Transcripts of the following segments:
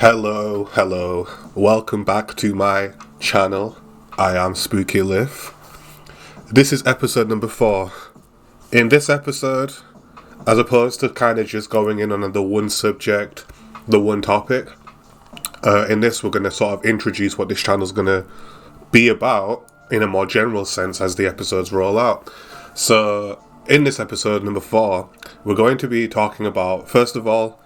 Hello, welcome back to my channel. I am SpookyLith. This is episode number 4. In this episode, as opposed to kind of just going in on the one subject, the one topic, in this we're going to sort of introduce what this channel is going to be about in a more general sense as the episodes roll out. So, in this episode number 4, we're going to be talking about, first of all,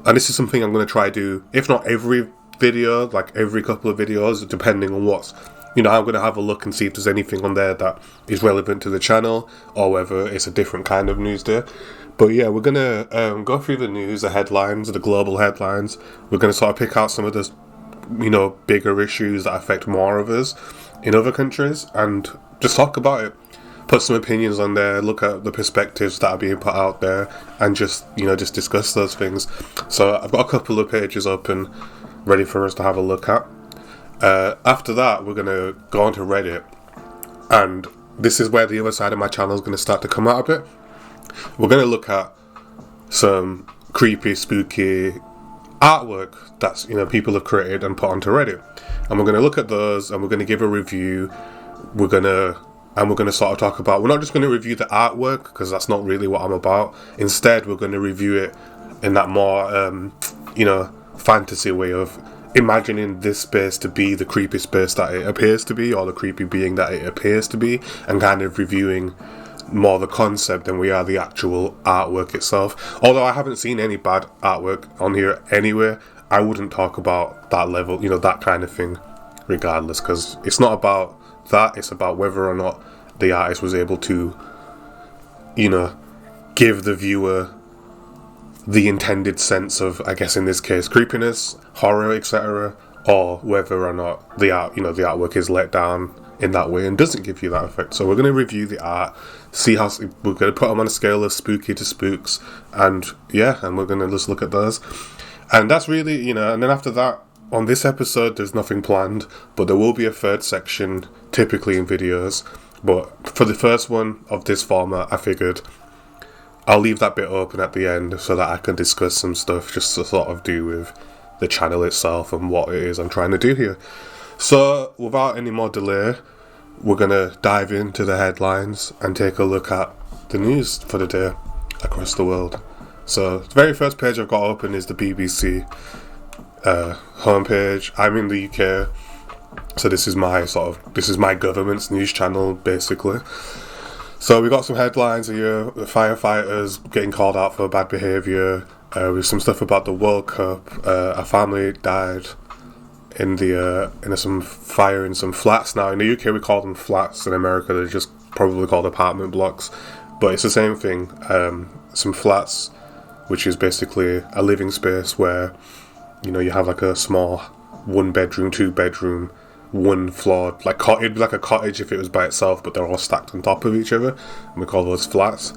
and this is something I'm going to try to do, if not every video, like every couple of videos, depending on what's, I'm going to have a look and see if there's anything on there that is relevant to the channel, or whether it's a different kind of news day. But yeah, we're going to go through the news, the headlines, the global headlines. We're going to sort of pick out some of the, bigger issues that affect more of us in other countries, and just talk about it. Put some opinions on there, look at the perspectives that are being put out there, and just discuss those things. So I've got a couple of pages open, ready for us to have a look at. After that, we're going to go onto Reddit, and this is where the other side of my channel is going to start to come out a bit. We're going to look at some creepy, spooky artwork that's people have created and put onto Reddit, and we're going to look at those, and we're going to give a review. We're going to sort of talk about, we're not just going to review the artwork, because that's not really what I'm about. Instead, we're going to review it in that more, fantasy way of imagining this space to be the creepy space that it appears to be, or the creepy being that it appears to be, and kind of reviewing more the concept than we are the actual artwork itself. Although I haven't seen any bad artwork on here anyway, I wouldn't talk about that level, that kind of thing, regardless, because it's not about that, it's about whether or not the artist was able to give the viewer the intended sense of, I guess in this case, creepiness, horror, etc., or whether or not the art, the artwork is let down in that way and doesn't give you that effect. So we're going to review the art, see how we're going to put them on a scale of spooky to spooks, and we're going to just look at those. And that's really, and then after that, on this episode, there's nothing planned, but there will be a third section, typically in videos. But for the first one of this format, I figured I'll leave that bit open at the end so that I can discuss some stuff just to sort of do with the channel itself and what it is I'm trying to do here. So, without any more delay, we're going to dive into the headlines and take a look at the news for the day across the world. So, the very first page I've got open is the BBC homepage. I'm in the UK, so this is my government's news channel, basically. So we got some headlines here: the firefighters getting called out for bad behaviour. With some stuff about the World Cup. A family died in some fire in some flats. Now in the UK we call them flats. In America they're just probably called apartment blocks, but it's the same thing. Some flats, which is basically a living space where you have like a small 1-bedroom, 2-bedroom, 1-floor, it'd be like a cottage if it was by itself, but they're all stacked on top of each other, and we call those flats.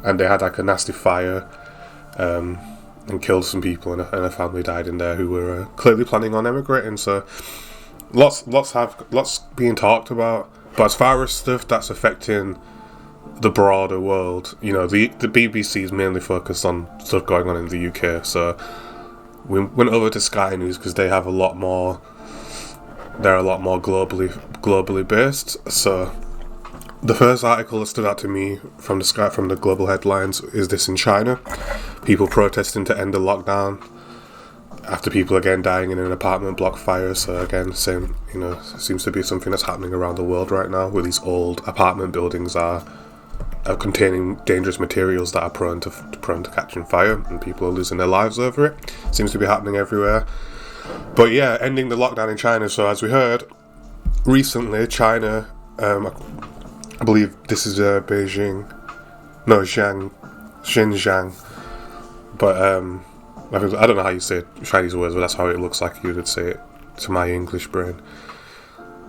And they had like a nasty fire, and killed some people, and a family died in there who were clearly planning on emigrating. So lots being talked about. But as far as stuff that's affecting the broader world, the BBC is mainly focused on stuff going on in the UK. So we went over to Sky News because they have a lot more. They're a lot more globally based. So the first article that stood out to me from the global headlines is this in China. People protesting to end the lockdown after people again dying in an apartment block fire. So again, same, seems to be something that's happening around the world right now, where these old apartment buildings are containing dangerous materials that are prone to catching fire, and people are losing their lives over it. Seems to be happening everywhere. But yeah, ending the lockdown in China. So as we heard recently, China, I believe this is Xinjiang, but I don't know how you say Chinese words, but that's how it looks like you would say it to my English brain.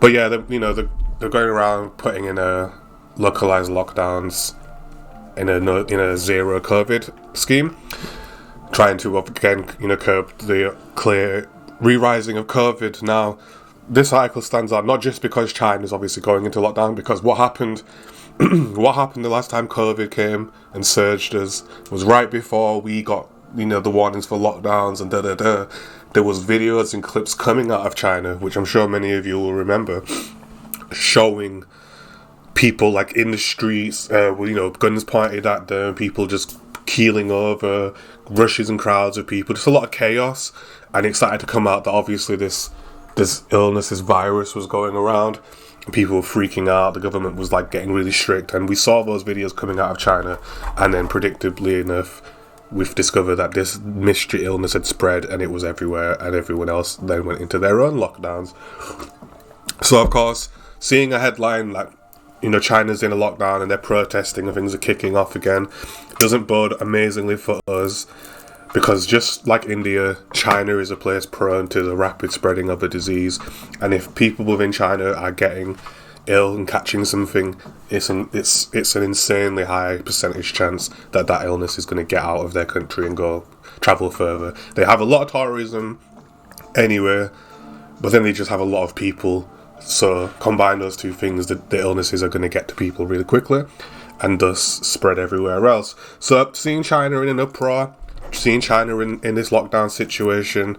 But yeah, they're going around putting in a localized lockdowns in a zero COVID scheme, trying to again curb the clear re-rising of COVID. Now, this article stands out not just because China's obviously going into lockdown, because what happened the last time COVID came and surged us was right before we got the warnings for lockdowns and there was videos and clips coming out of China, which I'm sure many of you will remember, showing people like in the streets, guns pointed at them, people just keeling over, rushes and crowds of people, just a lot of chaos. And it started to come out that obviously this illness, this virus was going around. People were freaking out. The government was like getting really strict, and we saw those videos coming out of China. And then, predictably enough, we've discovered that this mystery illness had spread, and it was everywhere. And everyone else then went into their own lockdowns. So, of course, seeing a headline like, China's in a lockdown and they're protesting and things are kicking off again, doesn't bode amazingly for us. Because just like India, China is a place prone to the rapid spreading of the disease, and if people within China are getting ill and catching something, it's an insanely high percentage chance that illness is going to get out of their country and go travel further. They have a lot of tourism anyway, but then they just have a lot of people. So combine those two things, the illnesses are going to get to people really quickly, and thus spread everywhere else. So seeing China in an uproar, seeing China in this lockdown situation,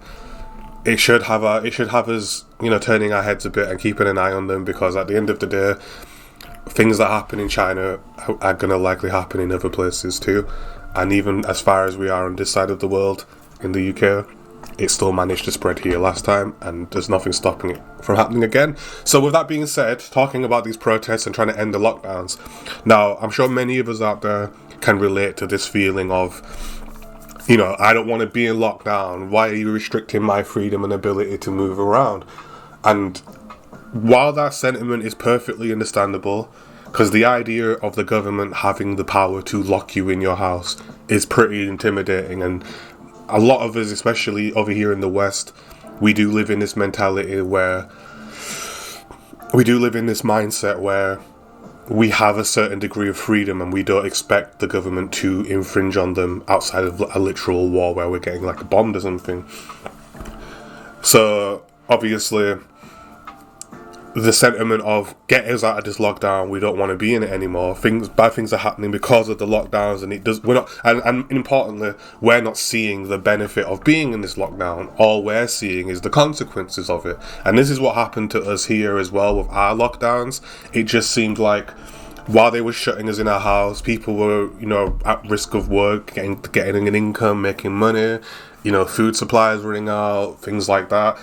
it should have us, turning our heads a bit and keeping an eye on them, because at the end of the day, things that happen in China are going to likely happen in other places too. And even as far as we are on this side of the world, in the UK, it still managed to spread here last time, and there's nothing stopping it from happening again. So with that being said, talking about these protests and trying to end the lockdowns, now I'm sure many of us out there can relate to this feeling of, I don't want to be in lockdown. Why are you restricting my freedom and ability to move around? And while that sentiment is perfectly understandable, because the idea of the government having the power to lock you in your house is pretty intimidating, and a lot of us, especially over here in the West, we do live in this mentality where mindset where we have a certain degree of freedom and we don't expect the government to infringe on them outside of a literal war where we're getting like bombed or something. So obviously the sentiment of get us out of this lockdown, we don't want to be in it anymore. Bad things are happening because of the lockdowns, and and importantly, we're not seeing the benefit of being in this lockdown. All we're seeing is the consequences of it. And this is what happened to us here as well with our lockdowns. It just seemed like while they were shutting us in our house, people were, at risk of work, getting an income, making money, food supplies running out, things like that.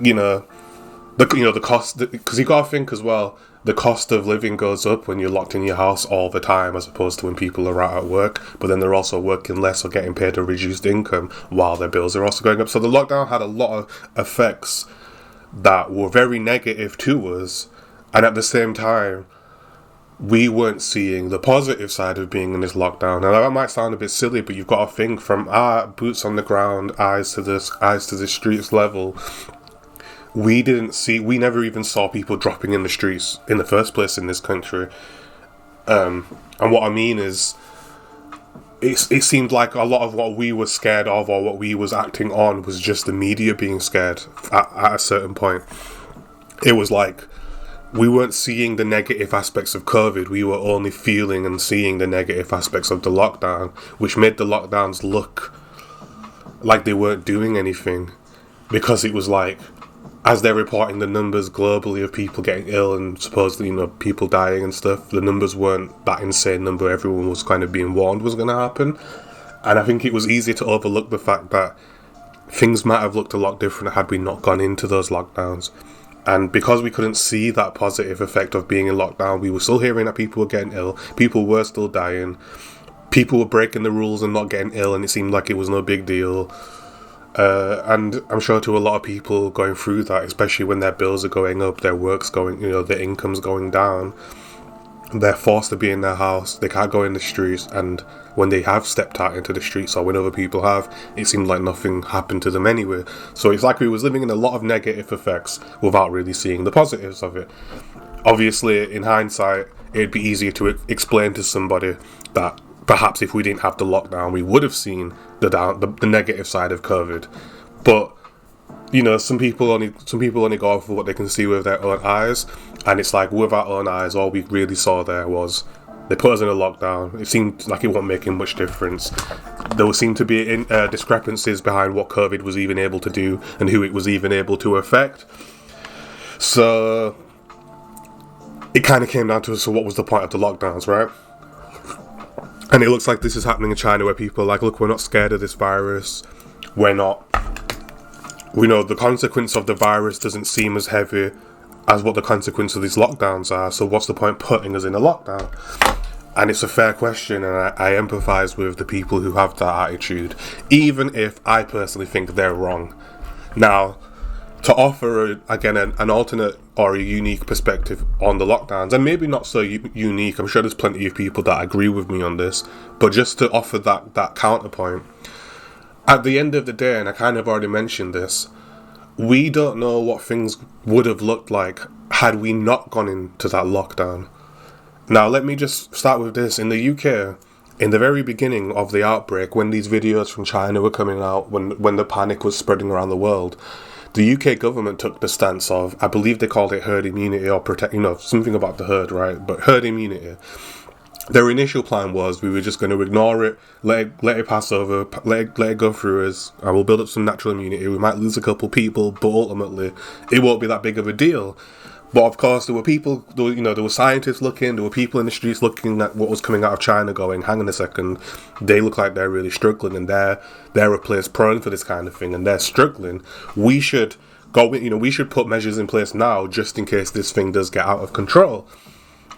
The cost, because you got to think as well, the cost of living goes up when you're locked in your house all the time, as opposed to when people are out at work, but then they're also working less or getting paid a reduced income while their bills are also going up. So the lockdown had a lot of effects that were very negative to us, and at the same time, we weren't seeing the positive side of being in this lockdown. Now that might sound a bit silly, but you've got to think from our boots on the ground, eyes to the streets level. We never even saw people dropping in the streets in the first place in this country. And what I mean is, it seemed like a lot of what we were scared of or what we was acting on was just the media being scared at a certain point. It was like we weren't seeing the negative aspects of COVID. We were only feeling and seeing the negative aspects of the lockdown, which made the lockdowns look like they weren't doing anything, because it was like, as they're reporting the numbers globally of people getting ill and supposedly, people dying and stuff, the numbers weren't that insane number everyone was kind of being warned was going to happen. And I think it was easy to overlook the fact that things might have looked a lot different had we not gone into those lockdowns. And because we couldn't see that positive effect of being in lockdown, we were still hearing that people were getting ill, people were still dying, people were breaking the rules and not getting ill, and it seemed like it was no big deal. And I'm sure to a lot of people going through that, especially when their bills are going up, their work's going, their income's going down, they're forced to be in their house, they can't go in the streets, and when they have stepped out into the streets or when other people have, it seemed like nothing happened to them anyway. So it's like we was living in a lot of negative effects without really seeing the positives of it. Obviously, in hindsight, it'd be easier to explain to somebody that perhaps if we didn't have the lockdown, we would have seen the negative side of COVID. But some people only go off of what they can see with their own eyes, and it's like with our own eyes, all we really saw there was They put us in a lockdown. It seemed like it wasn't making much difference. There seemed to be discrepancies behind what COVID was even able to do and who it was even able to affect. So it kind of came down to, so what was the point of the lockdowns, right? And it looks like this is happening in China, where people are like, look, we're not scared of this virus. We're not. We know the consequence of the virus doesn't seem as heavy as what the consequence of these lockdowns are. So what's the point putting us in a lockdown? And it's a fair question, and I empathise with the people who have that attitude, even if I personally think they're wrong. Now, to offer, again, an alternate or a unique perspective on the lockdowns, and maybe not so unique, I'm sure there's plenty of people that agree with me on this, but just to offer that counterpoint, at the end of the day, and I kind of already mentioned this, we don't know what things would have looked like had we not gone into that lockdown. Now, let me just start with this. In the UK, in the very beginning of the outbreak, when these videos from China were coming out, when the panic was spreading around the world, the UK government took the stance of, I believe they called it herd immunity or something about the herd, right? But herd immunity. Their initial plan was we were just going to ignore it, let it pass over, let it go through us, and we'll build up some natural immunity. We might lose a couple people, but ultimately it won't be that big of a deal. But of course, there were scientists looking, there were people in the streets looking at what was coming out of China going, hang on a second, they look like they're really struggling, and they're a place prone for this kind of thing, and they're struggling. We should we should put measures in place now just in case this thing does get out of control.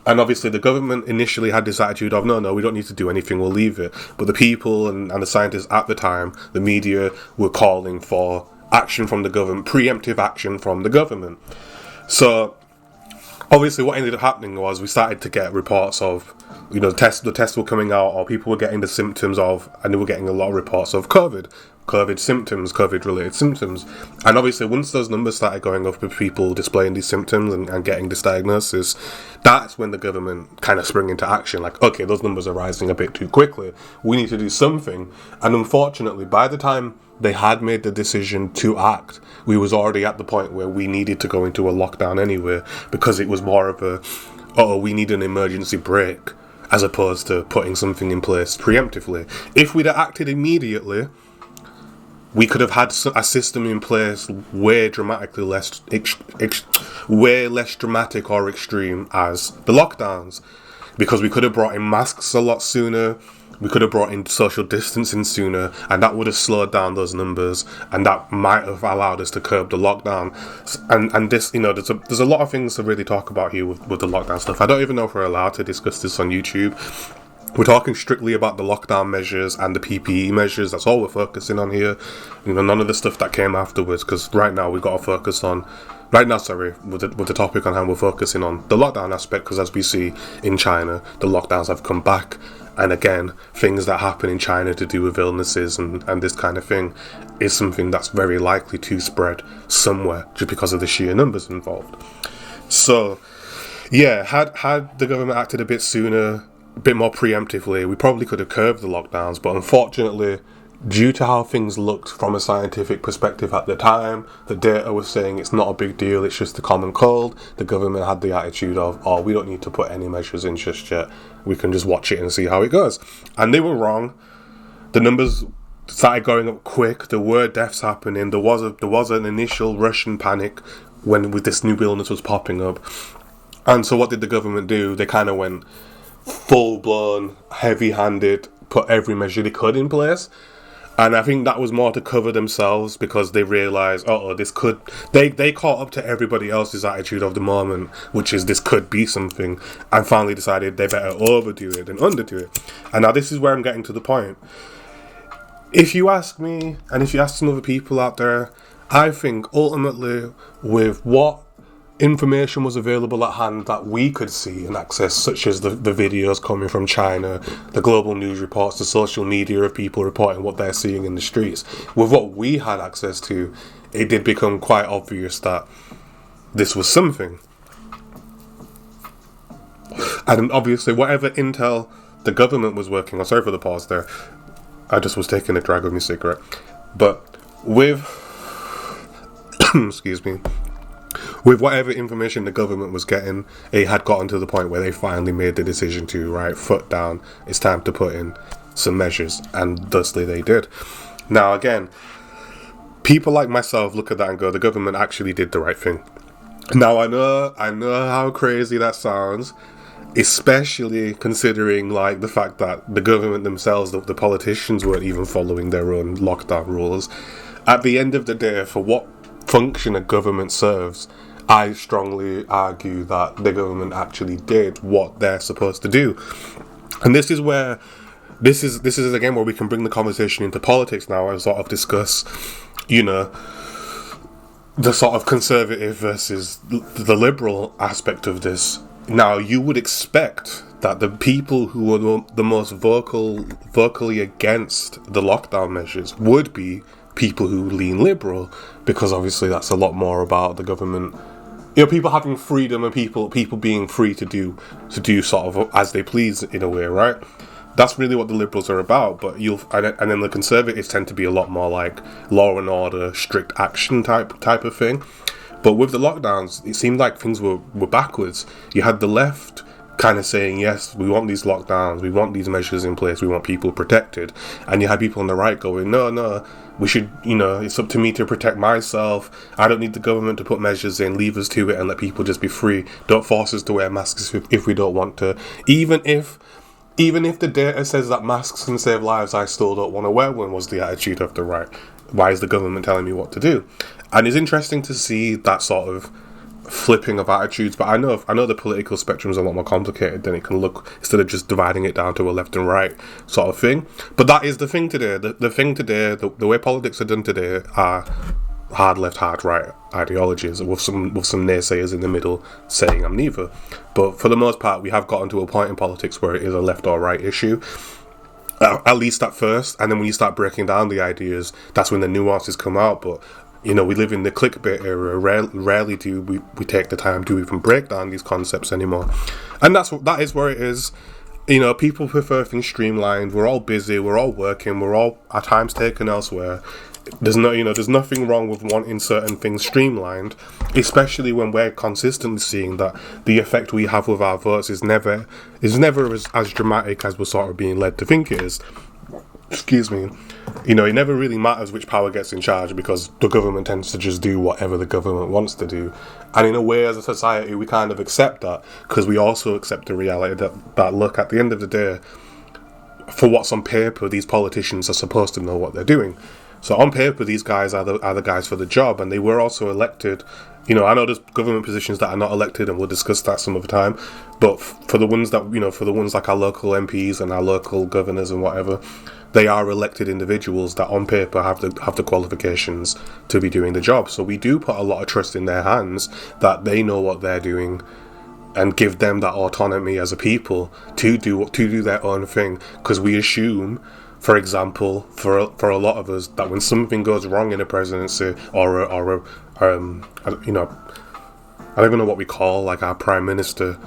And obviously the government initially had this attitude of, no, we don't need to do anything, we'll leave it. But the people and the scientists at the time, the media, were calling for action from the government, preemptive action from the government. So obviously what ended up happening was we started to get reports of, the tests were coming out, or people were getting the symptoms of, and they were getting a lot of reports of COVID symptoms, COVID-related symptoms. And obviously once those numbers started going up with people displaying these symptoms and getting this diagnosis, that's when the government kind of sprang into action. Like, okay, those numbers are rising a bit too quickly. We need to do something. And unfortunately, by the time they had made the decision to act, we was already at the point where we needed to go into a lockdown anyway, because it was more of we need an emergency break, as opposed to putting something in place preemptively. If we'd have acted immediately, we could have had a system in place way less dramatic or extreme as the lockdowns, because we could have brought in masks a lot sooner, we could have brought in social distancing sooner, and that would have slowed down those numbers, and that might have allowed us to curb the lockdown. And this, there's a lot of things to really talk about here with the lockdown stuff. I don't even know if we're allowed to discuss this on YouTube. We're talking strictly about the lockdown measures and the PPE measures. That's all we're focusing on here. None of the stuff that came afterwards, because right now we've got to focus on... with the topic on hand, we're focusing on the lockdown aspect, because as we see in China, the lockdowns have come back. And again, things that happen in China to do with illnesses and this kind of thing is something that's very likely to spread somewhere just because of the sheer numbers involved. So, yeah, had the government acted a bit sooner, a bit more preemptively, we probably could have curbed the lockdowns, but unfortunately, due to how things looked from a scientific perspective at the time, the data was saying it's not a big deal, it's just a common cold. The government had the attitude of, we don't need to put any measures in just yet, we can just watch it and see how it goes. And they were wrong. The numbers started going up quick, there were deaths happening, there was an initial Russian panic with this new illness was popping up. And so what did the government do? They kind of went full-blown, heavy-handed, put every measure they could in place. And I think that was more to cover themselves, because they realised, they caught up to everybody else's attitude of the moment, which is this could be something, and finally decided they better overdo it than underdo it. And now this is where I'm getting to the point. If you ask me, and if you ask some other people out there, I think ultimately with what information was available at hand that we could see and access, such as the videos coming from China, the global news reports, the social media of people reporting what they're seeing in the streets, with what we had access to, it did become quite obvious that this was something. And obviously whatever intel the government was working on, sorry for the pause there, I just was taking a drag of my cigarette, but with excuse me, with whatever information the government was getting, it had gotten to the point where they finally made the decision to, right, foot down, it's time to put in some measures, and thusly they did. Now again, people like myself look at that and go, the government actually did the right thing. Now I know how crazy that sounds, especially considering like the fact that the government themselves, the politicians, weren't even following their own lockdown rules. At the end of the day, for what function a government serves, I strongly argue that the government actually did what they're supposed to do. And this is again where we can bring the conversation into politics now and sort of discuss, you know, the sort of conservative versus the liberal aspect of this. Now, you would expect that the people who are the most vocally against the lockdown measures would be people who lean liberal, because obviously that's a lot more about the government, you know, people having freedom and people being free to do sort of as they please in a way, right? That's really what the liberals are about. But and then the conservatives tend to be a lot more like law and order, strict action type of thing. But with the lockdowns, it seemed like things were backwards. You had the left kind of saying, yes, we want these lockdowns, we want these measures in place, we want people protected. And you had people on the right going, no, we should, you know, it's up to me to protect myself. I don't need the government to put measures in, leave us to it and let people just be free. Don't force us to wear masks if we don't want to. Even if the data says that masks can save lives, I still don't want to wear one, was the attitude of the right. Why is the government telling me what to do? And it's interesting to see that sort of flipping of attitudes, but I know the political spectrum is a lot more complicated than it can look, instead of just dividing it down to a left and right sort of thing. But that is the thing today. The thing today, the way politics are done today, are hard left, hard right ideologies, with some naysayers in the middle saying I'm neither. But for the most part, we have gotten to a point in politics where it is a left or right issue. At least at first, and then when you start breaking down the ideas, that's when the nuances come out. But you know, we live in the clickbait era. Rarely do we take the time to even break down these concepts anymore, and that is where it is. You know, people prefer things streamlined. We're all busy. We're all working. We're all at times taken elsewhere. There's nothing wrong with wanting certain things streamlined, especially when we're consistently seeing that the effect we have with our votes is never as dramatic as we're sort of being led to think it is. Excuse me. You know, it never really matters which power gets in charge, because the government tends to just do whatever the government wants to do. And in a way, as a society, we kind of accept that, because we also accept the reality that look, at the end of the day, for what's on paper, these politicians are supposed to know what they're doing. So on paper, these guys are the guys for the job, and they were also elected. You know, I know there's government positions that are not elected, and we'll discuss that some other time. But for the ones like our local MPs and our local governors and whatever, they are elected individuals that on paper have the qualifications to be doing the job. So we do put a lot of trust in their hands that they know what they're doing, and give them that autonomy as a people to do their own thing. Because we assume, for example, for a lot of us, that when something goes wrong in a presidency or you know, I don't even know what we call like our prime minister,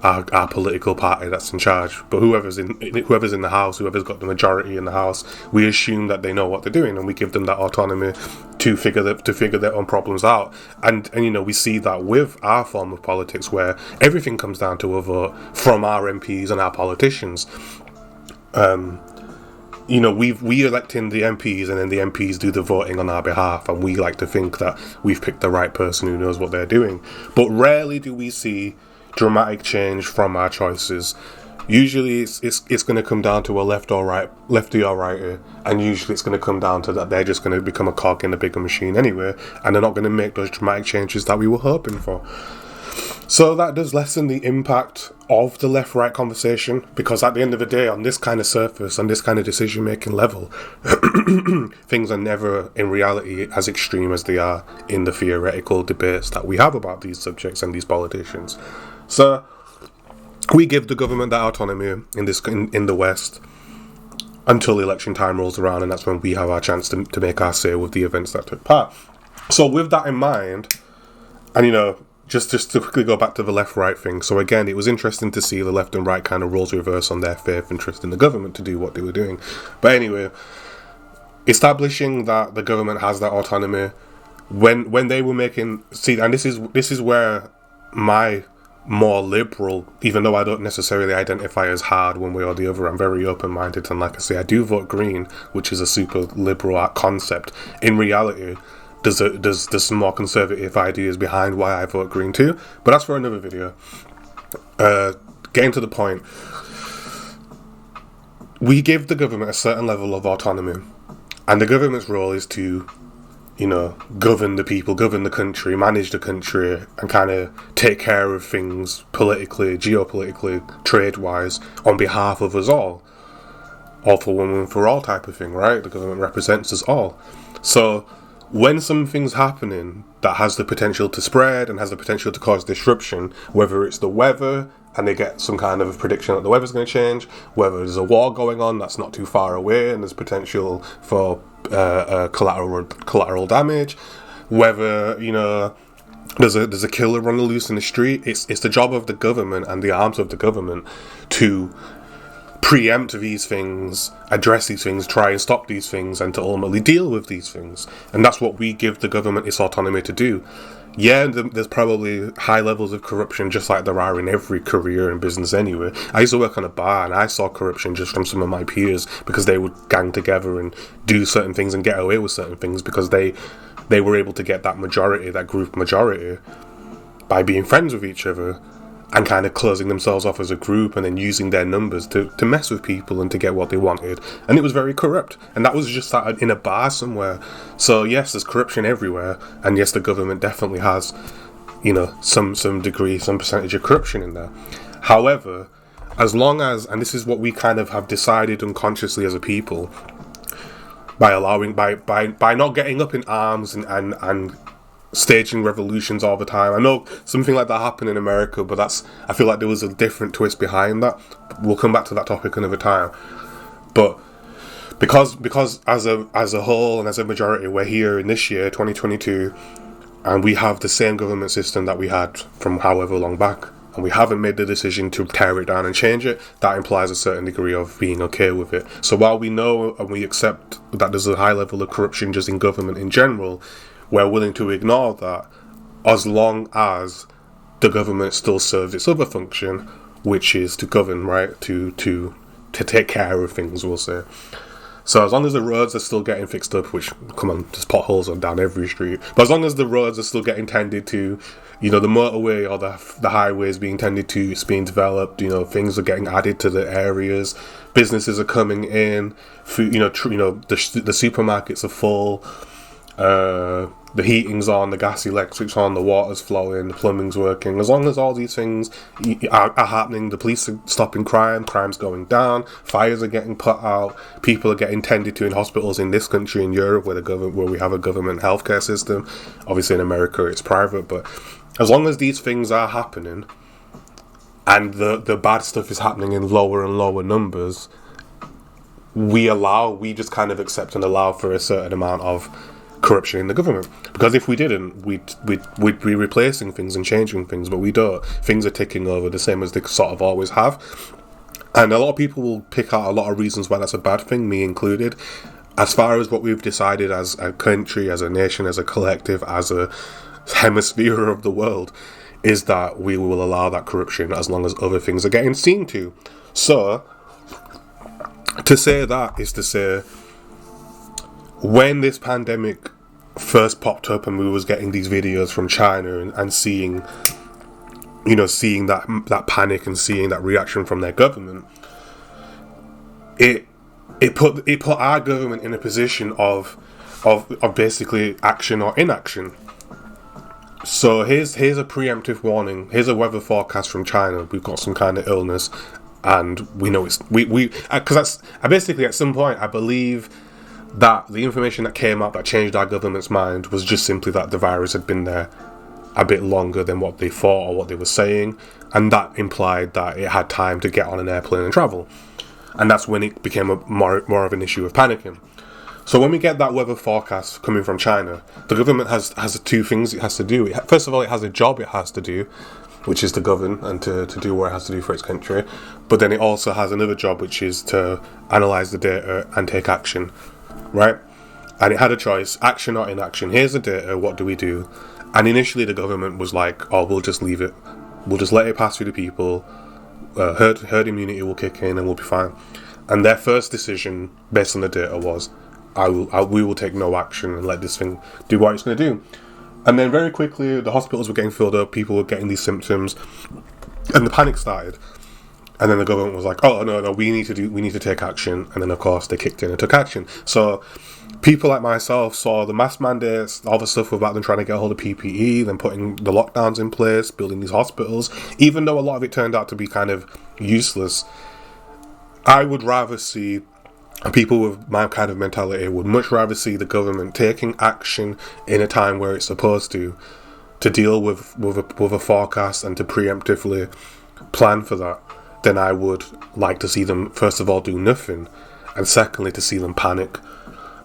our political party that's in charge, but whoever's in the house, whoever's got the majority in the house, we assume that they know what they're doing, and we give them that autonomy to figure their own problems out. And you know, we see that with our form of politics, where everything comes down to a vote from our MPs and our politicians. You know, we elect in the MPs, and then the MPs do the voting on our behalf, and we like to think that we've picked the right person who knows what they're doing. But rarely do we see dramatic change from our choices. Usually it's going to come down to a lefty or righty, and usually it's going to come down to that they're just going to become a cog in a bigger machine anyway, and they're not going to make those dramatic changes that we were hoping for. So that does lessen the impact of the left-right conversation, because at the end of the day, on this kind of surface, on this kind of decision-making level, things are never in reality as extreme as they are in the theoretical debates that we have about these subjects and these politicians. So we give the government that autonomy in the West until election time rolls around, and that's when we have our chance to make our say with the events that took part. So with that in mind, and you know, just to quickly go back to the left-right thing. So again, it was interesting to see the left and right kind of roles reverse on their faith and trust in the government to do what they were doing. But anyway, establishing that the government has that autonomy when they were making, see, and this is where my more liberal, even though I don't necessarily identify as hard one way or the other, I'm very open-minded, and like I say, I do vote green, which is a super liberal concept. In reality, there's some more conservative ideas behind why I vote green too, but that's for another video. Getting to the point, we give the government a certain level of autonomy, and the government's role is to, govern the people, govern the country, manage the country, and kind of take care of things politically, geopolitically, trade-wise, on behalf of us all for one and for all type of thing, right? The government represents us all. So when something's happening that has the potential to spread and has the potential to cause disruption, whether it's the weather, and they get some kind of prediction that the weather's going to change, whether there's a war going on that's not too far away and there's potential for collateral damage, whether there's a killer on the loose in the street, it's the job of the government and the arms of the government to preempt these things, address these things, try and stop these things, and to ultimately deal with these things. And that's what we give the government its autonomy to do. Yeah, there's probably high levels of corruption, just like there are in every career and business anyway. I used to work on a bar, and I saw corruption just from some of my peers, because they would gang together and do certain things and get away with certain things because they were able to get that majority, that group majority, by being friends with each other and kind of closing themselves off as a group and then using their numbers to mess with people and to get what they wanted. And it was very corrupt. And that was just in a bar somewhere. So yes, there's corruption everywhere. And yes, the government definitely has, some degree, some percentage of corruption in there. However, as long as, and this is what we kind of have decided unconsciously as a people, by not getting up in arms and staging revolutions all the time. I know something like that happened in America, but I feel like there was a different twist behind that. We'll come back to that topic another time. But because as a whole and as a majority, we're here in this year, 2022, and we have the same government system that we had from however long back, and we haven't made the decision to tear it down and change it, that implies a certain degree of being okay with it. So while we know and we accept that there's a high level of corruption just in government in general, we're willing to ignore that as long as the government still serves its other function, which is to govern, right? To take care of things, we'll say. So as long as the roads are still getting fixed up, which, come on, there's potholes on down every street, but as long as the roads are still getting tended to, the motorway or the highways being tended to, it's being developed, things are getting added to the areas, businesses are coming in, food, the supermarkets are full, the heating's on, the gas electric's on, the water's flowing, the plumbing's working. As long as all these things are happening, the police are stopping crime's going down, fires are getting put out, people are getting tended to in hospitals in this country, in Europe, where we have a government healthcare system. Obviously in America it's private, but as long as these things are happening and the bad stuff is happening in lower and lower numbers, we just kind of accept and allow for a certain amount of corruption in the government. Because if we didn't, we'd be replacing things and changing things, but we don't. Things are ticking over the same as they sort of always have. And a lot of people will pick out a lot of reasons why that's a bad thing, me included. As far as what we've decided as a country, as a nation, as a collective, as a hemisphere of the world, is that we will allow that corruption as long as other things are getting seen to. So, to say that is to say, when this pandemic first popped up and we was getting these videos from China and seeing that panic and seeing that reaction from their government, it put our government in a position of basically action or inaction. So here's a preemptive warning. Here's a weather forecast from China. We've got some kind of illness, and we know because I basically at some point I believe that the information that came out that changed our government's mind was just simply that the virus had been there a bit longer than what they thought or what they were saying, and that implied that it had time to get on an airplane and travel. And that's when it became more of an issue of panicking. So when we get that weather forecast coming from China, the government has two things it has to do. First of all, it has a job it has to do, which is to govern and to do what it has to do for its country. But then it also has another job, which is to analyse the data and take action, right? And it had a choice, action or inaction. Here's the data, what do we do? And initially the government was like, oh, we'll just leave it. We'll just let it pass through the people. Herd immunity will kick in and we'll be fine. And their first decision, based on the data, was, we will take no action and let this thing do what it's going to do. And then very quickly, the hospitals were getting filled up, people were getting these symptoms, and the panic started. And then the government was like, oh, no, we need to take action. And then, of course, they kicked in and took action. So people like myself saw the mask mandates, all the stuff about them trying to get a hold of PPE, then putting the lockdowns in place, building these hospitals. Even though a lot of it turned out to be kind of useless, I would rather see, and people with my kind of mentality would much rather see the government taking action in a time where it's supposed to deal with a forecast and to preemptively plan for that, then I would like to see them, first of all, do nothing, and secondly, to see them panic.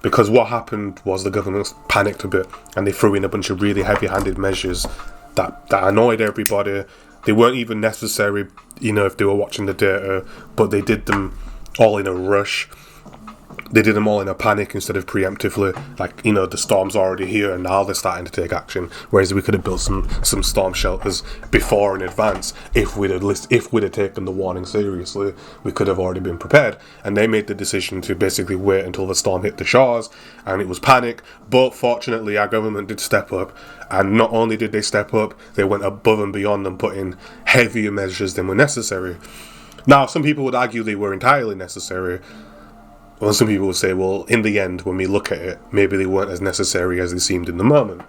Because what happened was the government panicked a bit, and they threw in a bunch of really heavy-handed measures that annoyed everybody. They weren't even necessary, if they were watching the data, but they did them all in a rush. They did them all in a panic instead of preemptively, like, the storm's already here and now they're starting to take action. Whereas we could have built some storm shelters before in advance. If we'd have taken the warning seriously, we could have already been prepared. And they made the decision to basically wait until the storm hit the shores, and it was panic. But fortunately, our government did step up, and not only did they step up, they went above and beyond and put in heavier measures than were necessary. Now, some people would argue they were entirely necessary. Well, some people would say, well, in the end, when we look at it, maybe they weren't as necessary as they seemed in the moment.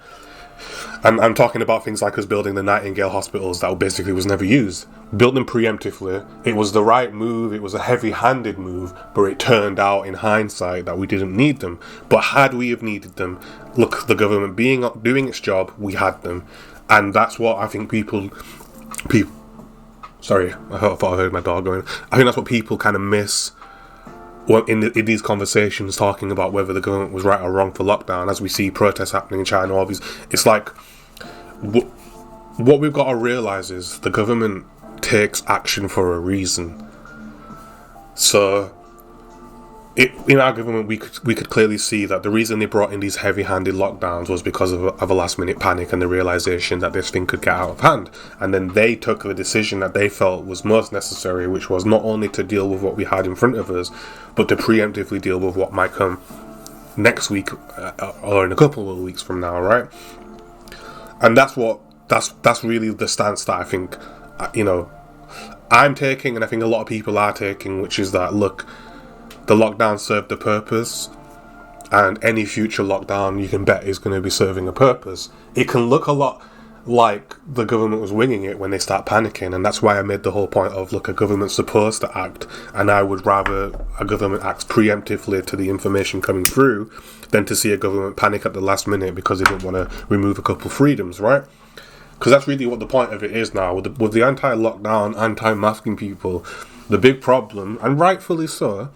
And I'm talking about things like us building the Nightingale hospitals that basically was never used. Built them preemptively. It was the right move. It was a heavy-handed move, but it turned out in hindsight that we didn't need them. But had we have needed them, look, the government doing its job, we had them. And that's what I think people sorry, I thought I heard my dog going. I think that's what people kind of miss in these conversations, talking about whether the government was right or wrong for lockdown. As we see protests happening in China, it's like what we've got to realise is the government takes action for a reason. So in our government, we could clearly see that the reason they brought in these heavy-handed lockdowns was because of a last-minute panic and the realisation that this thing could get out of hand. And then they took the decision that they felt was most necessary, which was not only to deal with what we had in front of us, but to preemptively deal with what might come next week or in a couple of weeks from now, right? And that's really the stance that I think, I'm taking, and I think a lot of people are taking, which is that, look, the lockdown served a purpose, and any future lockdown you can bet is going to be serving a purpose. It can look a lot like the government was winging it when they start panicking, and that's why I made the whole point of, look, a government's supposed to act, and I would rather a government acts preemptively to the information coming through than to see a government panic at the last minute because they didn't want to remove a couple of freedoms, right? Because that's really what the point of it is now. With the anti-lockdown, anti-masking people, the big problem, and rightfully so,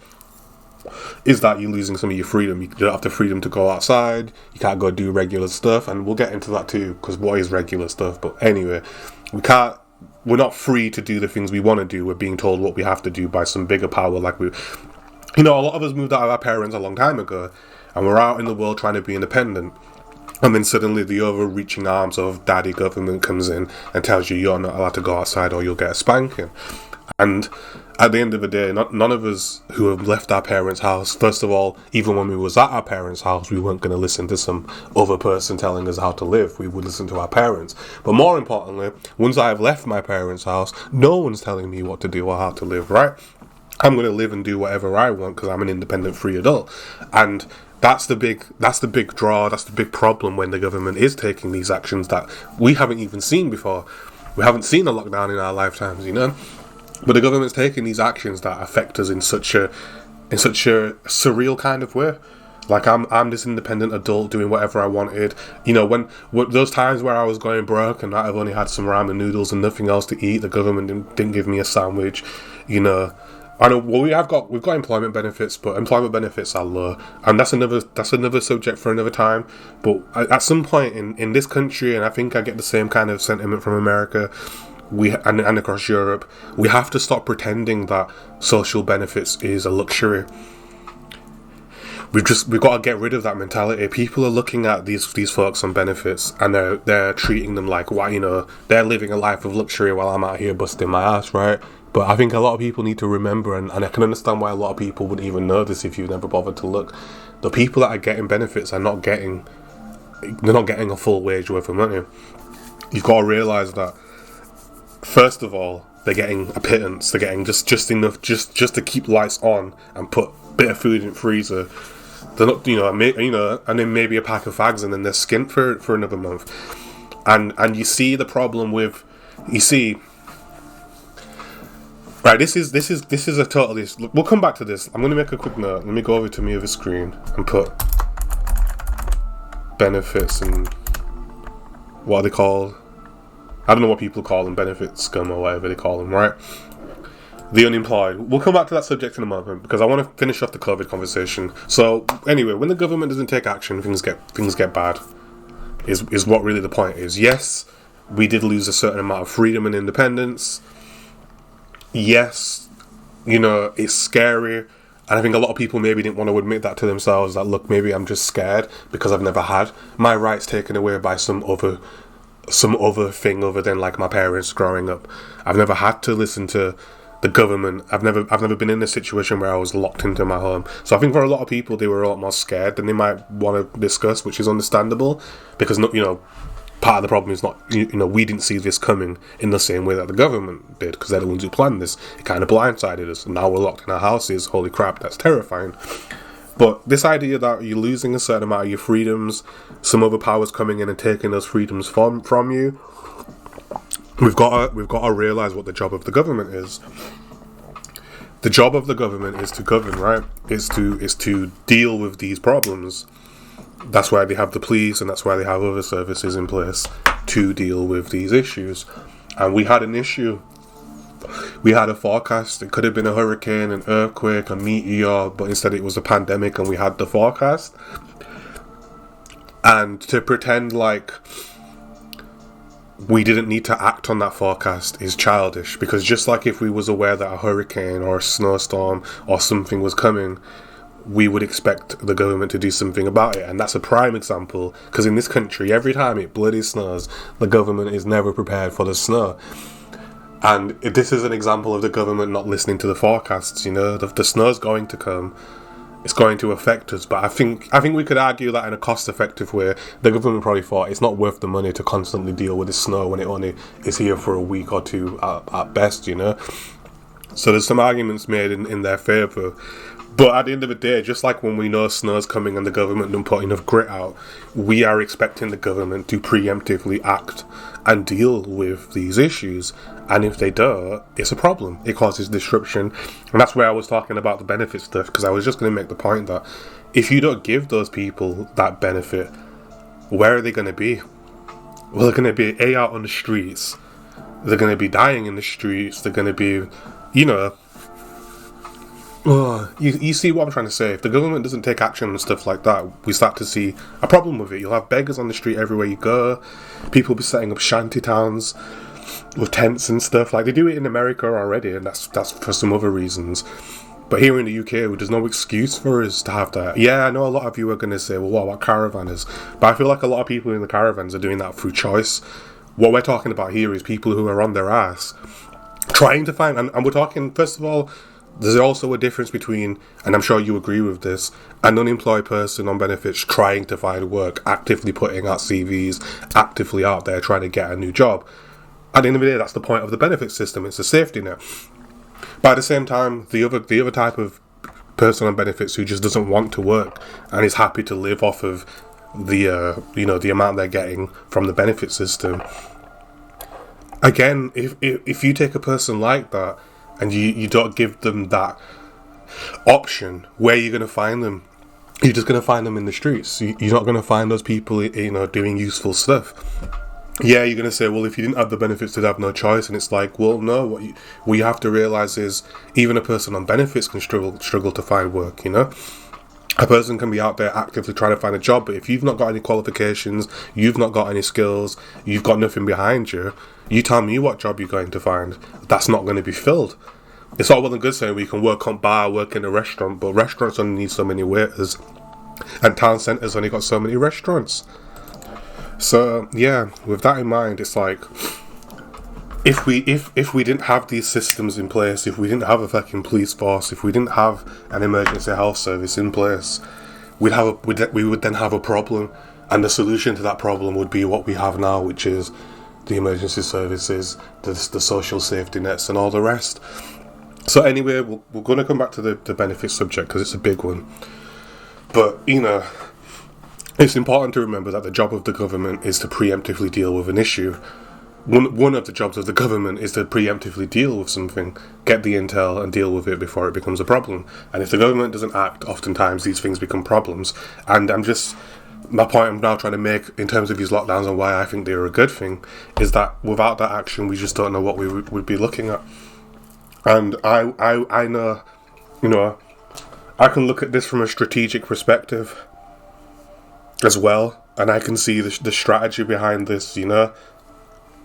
is that you're losing some of your freedom. You don't have the freedom to go outside, you can't go do regular stuff, and we'll get into that too, because what is regular stuff? But anyway, we're not free to do the things we want to do. We're being told what we have to do by some bigger power. Like a lot of us moved out of our parents a long time ago, and we're out in the world trying to be independent. And then suddenly the overreaching arms of daddy government comes in and tells you you're not allowed to go outside or you'll get a spanking. And at the end of the day, none of us who have left our parents' house, first of all, even when we was at our parents' house, we weren't going to listen to some other person telling us how to live. We would listen to our parents. But more importantly, once I have left my parents' house, no one's telling me what to do or how to live, right? I'm going to live and do whatever I want because I'm an independent free adult. And that's the big draw, that's the big problem when the government is taking these actions that we haven't even seen before. We haven't seen a lockdown in our lifetimes, But the government's taking these actions that affect us in such a surreal kind of way. Like I'm this independent adult doing whatever I wanted. When those times where I was going broke and I've only had some ramen noodles and nothing else to eat, the government didn't give me a sandwich. I know. Well, we've got employment benefits, but employment benefits are low, and that's another subject for another time. But at some point in this country, and I think I get the same kind of sentiment from America, and across Europe, we have to stop pretending that social benefits is a luxury. we've got to get rid of that mentality. People are looking at these folks on benefits, and they're treating them like, why, they're living a life of luxury while I'm out here busting my ass, right? But I think a lot of people need to remember, and I can understand why a lot of people wouldn't even know this if you've never bothered to look. The people that are getting benefits are not getting a full wage worth of money. You've got to realise that, first of all, they're getting a pittance. They're getting just enough just to keep lights on and put a bit of food in the freezer. They're not, and then maybe a pack of fags, and then they're skint for another month. And you see the problem with, right, this is a totally, we'll come back to this. I'm going to make a quick note. Let me go over to my other screen and put benefits and what are they called? I don't know what people call them, benefit scum or whatever they call them, right? The unemployed. We'll come back to that subject in a moment because I want to finish off the COVID conversation. So anyway, when the government doesn't take action, things get bad. Is what really the point is. Yes, we did lose a certain amount of freedom and independence. Yes, it's scary. And I think a lot of people maybe didn't want to admit that to themselves, that look, maybe I'm just scared because I've never had my rights taken away by some other thing other than like my parents growing up. I've never had to listen to the government. I've never been in a situation where I was locked into my home. So I think for a lot of people, they were a lot more scared than they might want to discuss, which is understandable because part of the problem is not, we didn't see this coming in the same way that the government did because they're the ones who planned this. It kind of blindsided us, and now we're locked in our houses. Holy crap, that's terrifying. But this idea that you're losing a certain amount of your freedoms, some other powers coming in and taking those freedoms from you, we've got to realise what the job of the government is. The job of the government is to govern, right? Is to deal with these problems. That's why they have the police, and that's why they have other services in place to deal with these issues. And we had an issue. We had a forecast. It could have been a hurricane, an earthquake, a meteor, but instead it was a pandemic, and we had the forecast. And to pretend like we didn't need to act on that forecast is childish, because just like if we was aware that a hurricane or a snowstorm or something was coming, we would expect the government to do something about it. And that's a prime example, because in this country, every time it bloody snows, the government is never prepared for the snow. And this is an example of the government not listening to the forecasts. The snow's going to come. It's going to affect us. But I think we could argue that in a cost-effective way, the government probably thought it's not worth the money to constantly deal with the snow when it only is here for a week or two at best, So there's some arguments made in their favour. But at the end of the day, just like when we know snow's coming and the government don't put enough grit out, we are expecting the government to preemptively act and deal with these issues. And if they don't, it's a problem. It causes disruption. And that's where I was talking about the benefit stuff, because I was just going to make the point that if you don't give those people that benefit, where are they going to be? Well, they're going to be out on the streets. They're going to be dying in the streets. They're going to be, you see what I'm trying to say. If the government doesn't take action and stuff like that, we start to see a problem with it. You'll have beggars on the street everywhere you go. People will be setting up shanty towns with tents and stuff. Like they do it in America already, and that's for some other reasons. But here in the UK, there's no excuse for us to have that. Yeah, I know a lot of you are going to say, well, what about caravanners? But I feel like a lot of people in the caravans are doing that through choice. What we're talking about here is people who are on their ass trying to find, and we're talking, first of all, there's also a difference between, and I'm sure you agree with this, an unemployed person on benefits trying to find work, actively putting out CVs, actively out there trying to get a new job. At the end of the day, that's the point of the benefit system. It's a safety net. But at the same time, the other type of person on benefits who just doesn't want to work and is happy to live off of the amount they're getting from the benefit system. Again, if you take a person like that and you don't give them that option, where are you going to find them? You're just going to find them in the streets. You're not going to find those people, doing useful stuff. Yeah, you're going to say, well, if you didn't have the benefits, they'd have no choice. And it's like, well, no, what you have to realise is even a person on benefits can struggle to find work, A person can be out there actively trying to find a job, but if you've not got any qualifications, you've not got any skills, you've got nothing behind you, you tell me what job you're going to find. That's not going to be filled. It's all well and good saying we can work on bar, work in a restaurant, but restaurants only need so many waiters. and town centres only got so many restaurants. So yeah, with that in mind, it's like, if we didn't have these systems in place, if we didn't have a fucking police force, if we didn't have an emergency health service in place, we would then have a problem, and the solution to that problem would be what we have now, which is the emergency services, the social safety nets, and all the rest. So anyway, we're going to come back to the benefits subject because it's a big one. But, you know, it's important to remember that the job of the government is to preemptively deal with an issue. One of the jobs of the government is to preemptively deal with something, get the intel and deal with it before it becomes a problem. And if the government doesn't act, oftentimes these things become problems. And my point I'm now trying to make in terms of these lockdowns and why I think they're a good thing is that without that action, we just don't know what we would be looking at. And I know, you know, I can look at this from a strategic perspective as well, and I can see the strategy behind this, you know.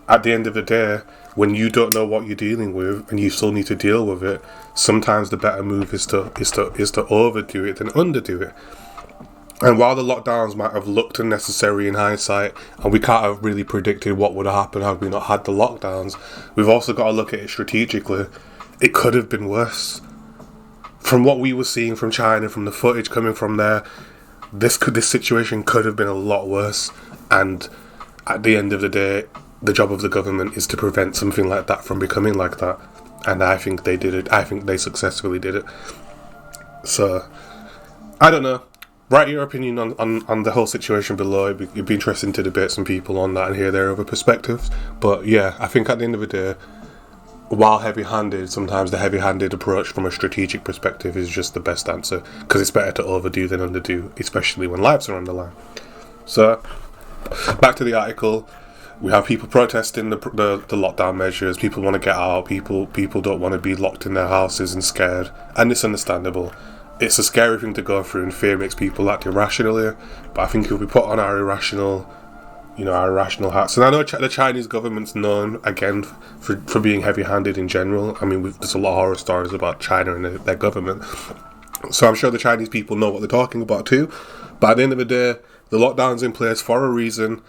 At the end of the day, when you don't know what you're dealing with and you still need to deal with it, sometimes the better move is to overdo it than underdo it. And while the lockdowns might have looked unnecessary in hindsight, and we can't have really predicted what would have happened had we not had the lockdowns, we've also got to look at it strategically. It could have been worse. From what we were seeing from China, from the footage coming from there, this situation could have been a lot worse. And at the end of the day, the job of the government is to prevent something like that from becoming like that. And I think they did it. I think they successfully did it. So, I don't know. Write your opinion on the whole situation below. It'd be interesting to debate some people on that and hear their other perspectives. But yeah, I think at the end of the day, while heavy-handed, sometimes the heavy-handed approach from a strategic perspective is just the best answer, because it's better to overdo than underdo, especially when lives are on the line. So, back to the article. We have people protesting the lockdown measures. People want to get out. People don't want to be locked in their houses and scared, and it's understandable. It's a scary thing to go through, and fear makes people act irrationally. But I think if we put on our irrational hats, and I know the Chinese government's known again for being heavy-handed in general. I mean, there's a lot of horror stories about China and their government, so I'm sure the Chinese people know what they're talking about too. But at the end of the day, the lockdown's in place for a reason.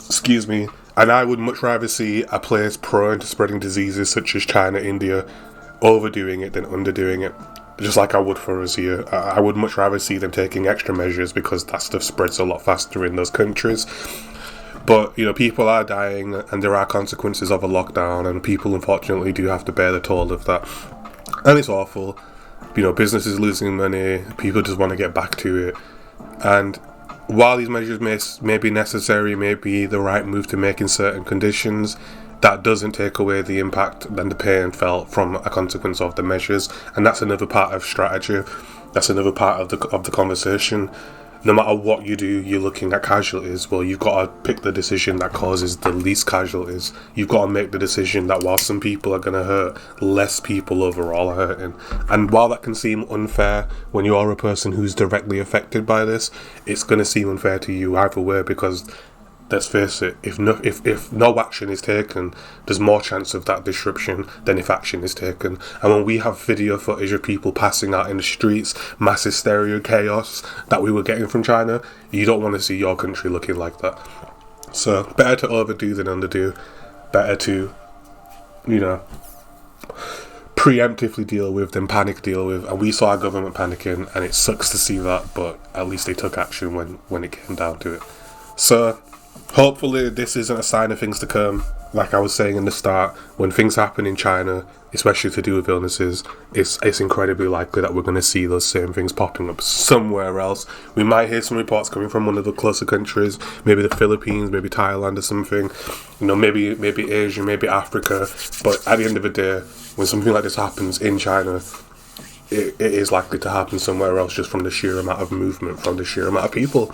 Excuse me, and I would much rather see a place prone to spreading diseases such as China, India, overdoing it than underdoing it. Just like I would for us here. I would much rather see them taking extra measures because that stuff spreads a lot faster in those countries. But, you know, people are dying and there are consequences of a lockdown, and people unfortunately do have to bear the toll of that. And it's awful. You know, businesses losing money, people just want to get back to it. And while these measures may be necessary, may be the right move to make in certain conditions, that doesn't take away the impact and the pain felt from a consequence of the measures. And that's another part of strategy. That's another part of the conversation. No matter what you do, you're looking at casualties. Well, you've got to pick the decision that causes the least casualties. You've got to make the decision that while some people are going to hurt, less people overall are hurting. And while that can seem unfair when you are a person who's directly affected by this, it's going to seem unfair to you either way, because let's face it, if no action is taken, there's more chance of that disruption than if action is taken. And when we have video footage of people passing out in the streets, mass hysteria, chaos that we were getting from China, you don't want to see your country looking like that. So, better to overdo than underdo. Better to, you know, preemptively deal with than panic deal with. And we saw our government panicking, and it sucks to see that, but at least they took action when it came down to it. So, hopefully this isn't a sign of things to come. Like I was saying in the start, when things happen in China, especially to do with illnesses, it's incredibly likely that we're going to see those same things popping up somewhere else. We might hear some reports coming from one of the closer countries, maybe the Philippines, maybe Thailand or something, you know, maybe Asia, maybe Africa. But at the end of the day, when something like this happens in China, it is likely to happen somewhere else, just from the sheer amount of movement, from the sheer amount of people.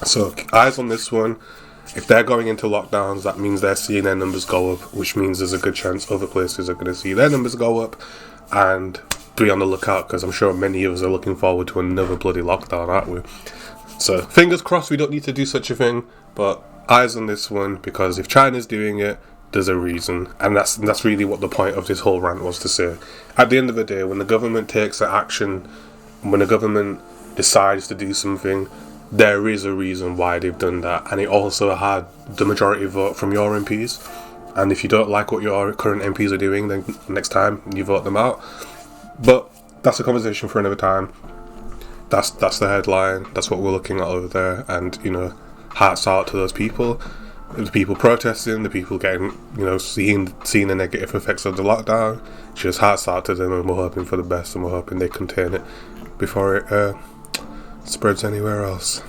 So eyes on this one. If they're going into lockdowns, that means they're seeing their numbers go up, which means there's a good chance other places are going to see their numbers go up. And be on the lookout, because I'm sure many of us are looking forward to another bloody lockdown, aren't we? So fingers crossed we don't need to do such a thing, but eyes on this one, because if China's doing it, there's a reason. And that's really what the point of this whole rant was to say. At the end of the day, when the government takes action, when the government decides to do something, there is a reason why they've done that, and it also had the majority vote from your MPs. And if you don't like what your current MPs are doing, then next time you vote them out. But that's a conversation for another time. That's the headline. That's what we're looking at over there. And, you know, hearts out to those people. The people protesting, the people getting, you know, seeing the negative effects of the lockdown. Just hearts out to them, and we're hoping for the best, and we're hoping they contain it before it spreads anywhere else.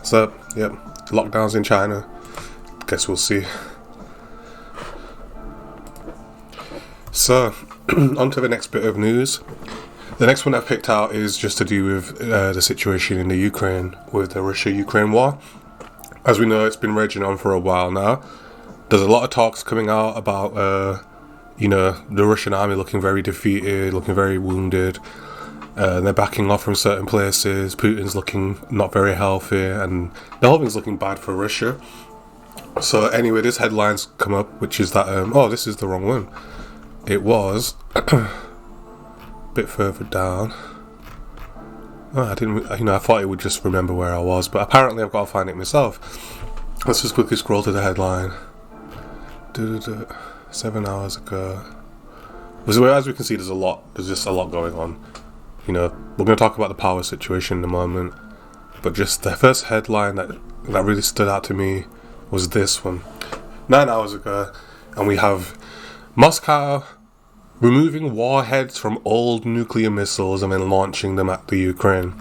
So, yeah, lockdowns in China. Guess we'll see. So, on to the next bit of news. The next one I've picked out is just to do with the situation in the Ukraine, with the Russia-Ukraine war. As we know, it's been raging on for a while now. There's a lot of talks coming out about, you know, the Russian army looking very defeated, looking very wounded. They're backing off from certain places. Putin's looking not very healthy, and the whole thing's looking bad for Russia. So anyway, this headline's come up, which is that, oh, this is the wrong one. It was a bit further down. Oh, I didn't, you know, I thought it would just remember where I was, but apparently I've got to find it myself. Let's just quickly scroll to the headline. 7 hours ago. As we can see, there's just a lot going on. You know, we're going to talk about the power situation in a moment, but just the first headline that really stood out to me was this one. 9 hours ago, and we have Moscow removing warheads from old nuclear missiles and then launching them at the Ukraine.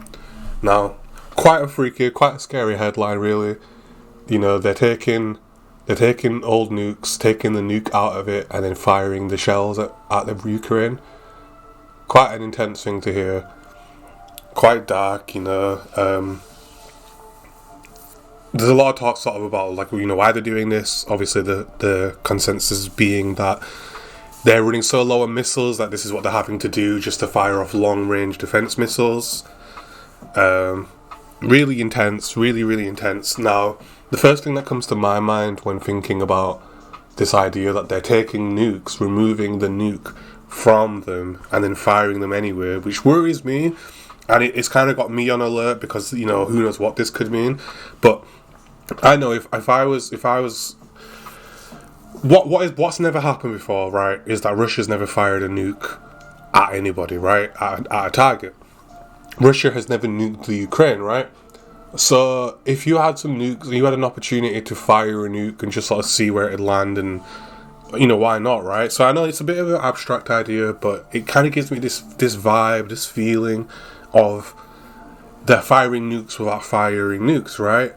Now, quite a freaky, quite a scary headline, really. You know, they're taking old nukes, taking the nuke out of it, and then firing the shells at the Ukraine. Quite an intense thing to hear. Quite dark, you know. There's a lot of talk sort of about, like, you know, why they're doing this. Obviously, the consensus being that they're running so low on missiles that this is what they're having to do just to fire off long-range defense missiles. Really intense, really intense. Now, the first thing that comes to my mind when thinking about this idea that they're taking nukes, removing the nuke from them, and then firing them anyway, which worries me, and it's kind of got me on alert because, you know, who knows what this could mean. But I know if I was what's never happened before, right, is that Russia's never fired a nuke at anybody, right, at a target. Russia has never nuked the Ukraine, right? So if you had some nukes, you had an opportunity to fire a nuke and just sort of see where it'd land, and, you know, why not, right? So I know it's a bit of an abstract idea, but it kind of gives me this vibe, this feeling of they're firing nukes without firing nukes, right?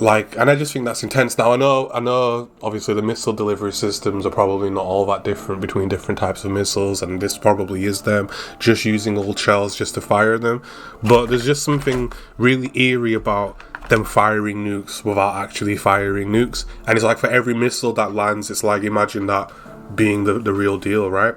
Like, and I just think that's intense. Now, I know, obviously the missile delivery systems are probably not all that different between different types of missiles, and this probably is them just using old shells just to fire them. But there's just something really eerie about them firing nukes without actually firing nukes. And it's like for every missile that lands, it's like, imagine that being the real deal, right?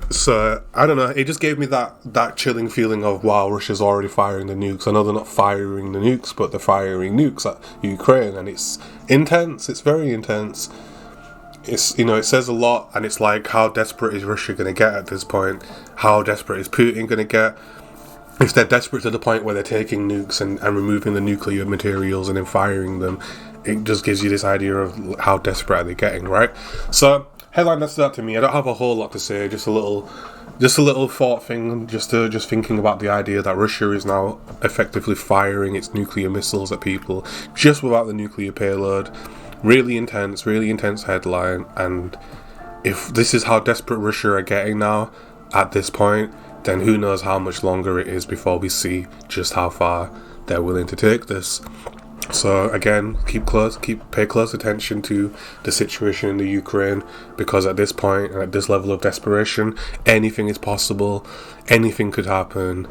So, I don't know, it just gave me that chilling feeling of, wow, Russia's already firing the nukes. I know they're not firing the nukes, but they're firing nukes at Ukraine, and it's intense, it's very intense. It's, you know, it says a lot, and it's like, how desperate is Russia going to get at this point? How desperate is Putin going to get? If they're desperate to the point where they're taking nukes and removing the nuclear materials and then firing them, it just gives you this idea of how desperate are they getting, right? So, headline that stood out to me. I don't have a whole lot to say, just a little thought thing, just thinking about the idea that Russia is now effectively firing its nuclear missiles at people just without the nuclear payload. Really intense headline. And if this is how desperate Russia are getting now at this point, then who knows how much longer it is before we see just how far they're willing to take this. So again, pay close attention to the situation in the Ukraine, because at this point and at this level of desperation, anything is possible, anything could happen,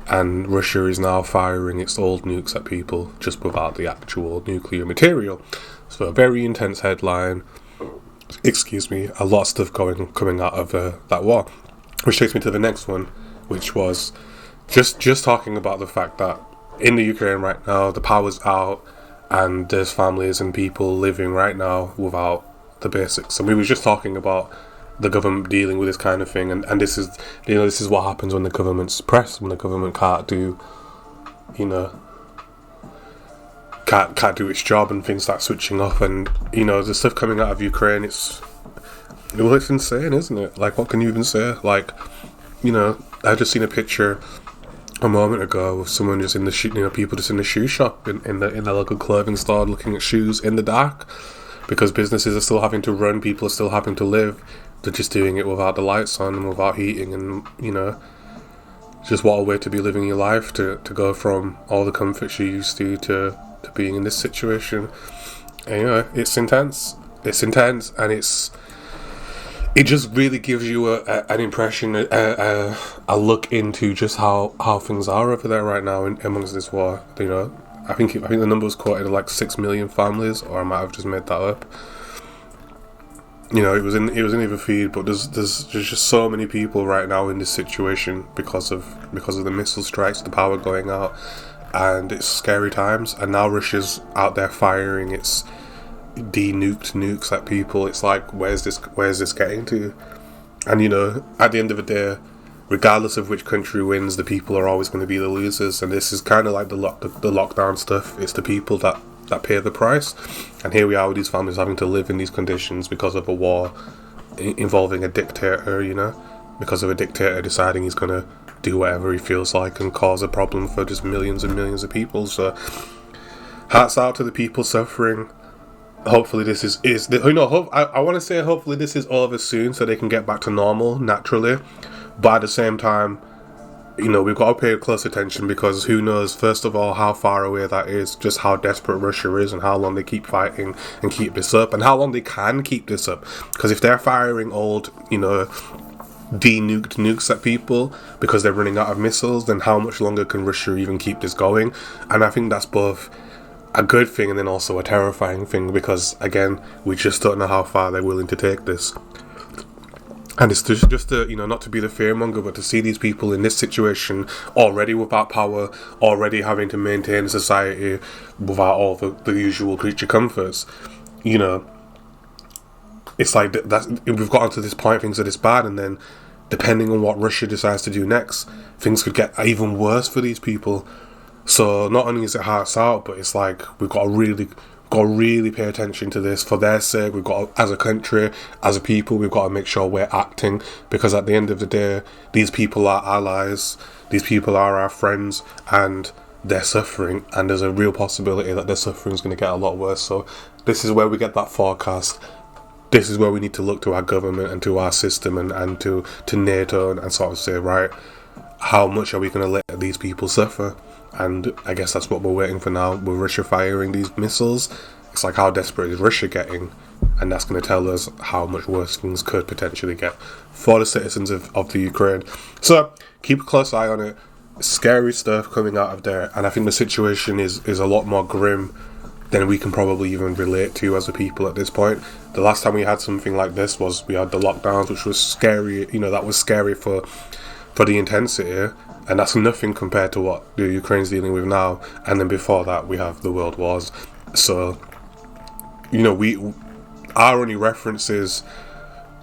and Russia is now firing its old nukes at people just without the actual nuclear material. So a very intense headline. A lot of stuff coming out of that war, which takes me to the next one, which was just talking about the fact that in the Ukraine right now, the power's out, and there's families and people living right now without the basics. And we were just talking about the government dealing with this kind of thing, and this is, this is what happens when the government's suppressed, when the government can't do, can't do its job, and things start switching off. And the stuff coming out of Ukraine, it's insane, isn't it? Like, what can you even say? Like, I just seen a picture a moment ago of someone just in the people just in the shoe shop in the local clothing store looking at shoes in the dark, because businesses are still having to run, people are still having to live. They're just doing it without the lights on and without heating, and just what a way to be living your life, to go from all the comforts you used to being in this situation. And it's intense, and it just really gives you an impression, a look into just how things are over there right now amongst this war. I think the number was quoted like 6 million families, or I might have just made that up. It was in either feed, but there's just so many people right now in this situation because of the missile strikes, the power going out, and it's scary times. And now Russia's out there firing its de-nuked nukes at people. It's like, where's this getting to? And at the end of the day, regardless of which country wins, the people are always going to be the losers. And this is kind of like the lockdown stuff. It's the people that pay the price. And here we are with these families having to live in these conditions because of a war involving a dictator, because of a dictator deciding he's going to do whatever he feels like and cause a problem for just millions and millions of people. So hearts out to the people suffering. Hopefully this I want to say hopefully this is over soon so they can get back to normal naturally. But at the same time, we've got to pay close attention, because who knows, first of all, how far away that is, just how desperate Russia is, and how long they keep fighting and keep this up, and how long they can keep this up. Because if they're firing old, de-nuked nukes at people because they're running out of missiles, then how much longer can Russia even keep this going? And I think that's both a good thing and then also a terrifying thing, because, again, we just don't know how far they're willing to take this. And it's just to, not to be the fearmonger, but to see these people in this situation already without power, already having to maintain society without all the usual creature comforts. It's like we've gotten to this point, things are this bad, and then depending on what Russia decides to do next, things could get even worse for these people. So not only is it hearts out, but it's like we've got to really pay attention to this for their sake. We've got to, as a country, as a people, we've got to make sure we're acting, because at the end of the day, these people are allies, these people are our friends, and they're suffering, and there's a real possibility that their suffering is going to get a lot worse. So this is where we get that forecast. This is where we need to look to our government and to our system and to NATO and sort of say, right, how much are we going to let these people suffer? And I guess that's what we're waiting for now. With Russia firing these missiles, it's like, how desperate is Russia getting? And that's going to tell us how much worse things could potentially get for the citizens of the Ukraine. So keep a close eye on it. Scary stuff coming out of there, and I think the situation is a lot more grim than we can probably even relate to as a people at this point. The last time we had something like this was we had the lockdowns, which was scary. That was scary for the intensity. And that's nothing compared to what the Ukraine's dealing with now. And then before that, we have the world wars. So, our only references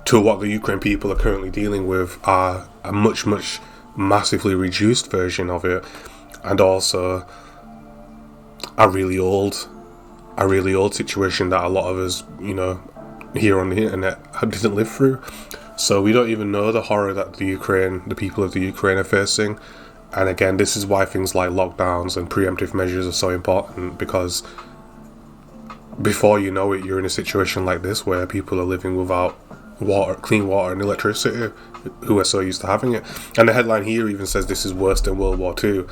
to what the Ukraine people are currently dealing with are a much, much massively reduced version of it. And also a really old situation that a lot of us, here on the internet didn't live through. So we don't even know the horror that the people of the Ukraine are facing. And again, this is why things like lockdowns and preemptive measures are so important, because before you know it, you're in a situation like this where people are living without clean water and electricity, who are so used to having it. And the headline here even says this is worse than World War II.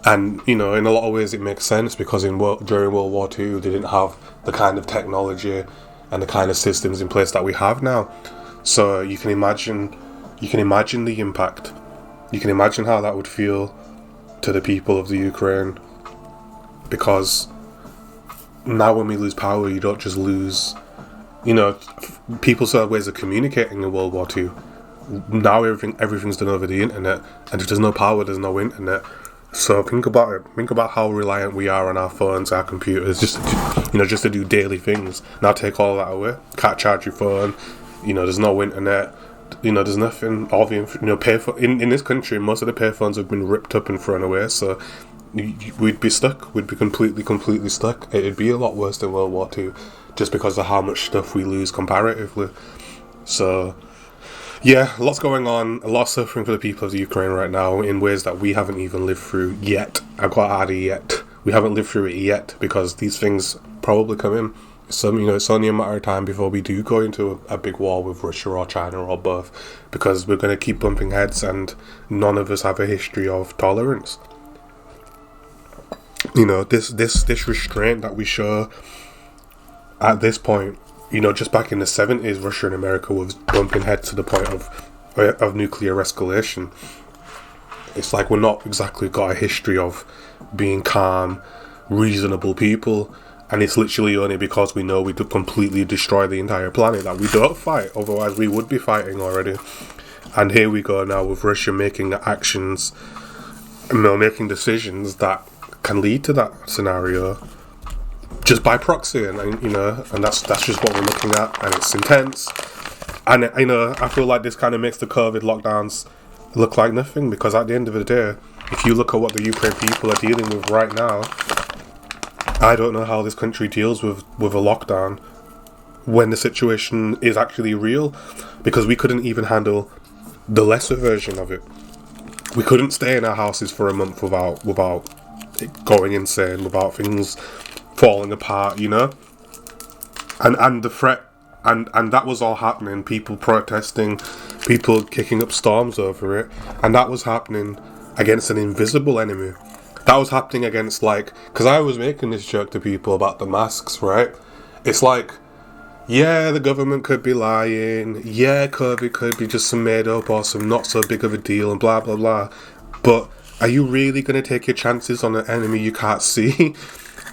And, in a lot of ways it makes sense, because during World War II they didn't have the kind of technology and the kind of systems in place that we have now. So you can imagine the impact. You can imagine how that would feel to the people of the Ukraine, because now when we lose power, you don't just lose, people still have ways of communicating in World War II. Now everything's done over the internet, and if there's no power, there's no internet. So think about it. Think about how reliant we are on our phones, our computers, just to do daily things. Now take all that away. Can't charge your phone. There's no internet. There's nothing. All the payphone in this country, most of the payphones have been ripped up and thrown away. So we'd be stuck. We'd be completely stuck. It'd be a lot worse than World War II, just because of how much stuff we lose comparatively. So, yeah, lots going on. A lot of suffering for the people of the Ukraine right now in ways that we haven't even lived through yet. I've got to add yet. We haven't lived through it yet, because these things probably come in. So, it's only a matter of time before we do go into a big war with Russia or China or both, because we're going to keep bumping heads, and none of us have a history of tolerance. This restraint that we show at this point, just back in the 70s, Russia and America was bumping heads to the point of nuclear escalation. It's like we're not exactly got a history of being calm, reasonable people. And it's literally only because we know we could completely destroy the entire planet that we don't fight. Otherwise, we would be fighting already. And here we go now with Russia making actions, making decisions that can lead to that scenario just by proxy. And that's just what we're looking at. And it's intense. And, I feel like this kind of makes the COVID lockdowns look like nothing. Because at the end of the day, if you look at what the Ukraine people are dealing with right now, I don't know how this country deals with a lockdown when the situation is actually real, because we couldn't even handle the lesser version of it. We couldn't stay in our houses for a month without it going insane, without things falling apart, and the threat, and that was all happening, people protesting, people kicking up storms over it, and that was happening against an invisible enemy. That was happening against, because I was making this joke to people about the masks, right? It's like, yeah, the government could be lying. Yeah, COVID could be just some made up or some not so big of a deal and blah, blah, blah. But are you really going to take your chances on an enemy you can't see?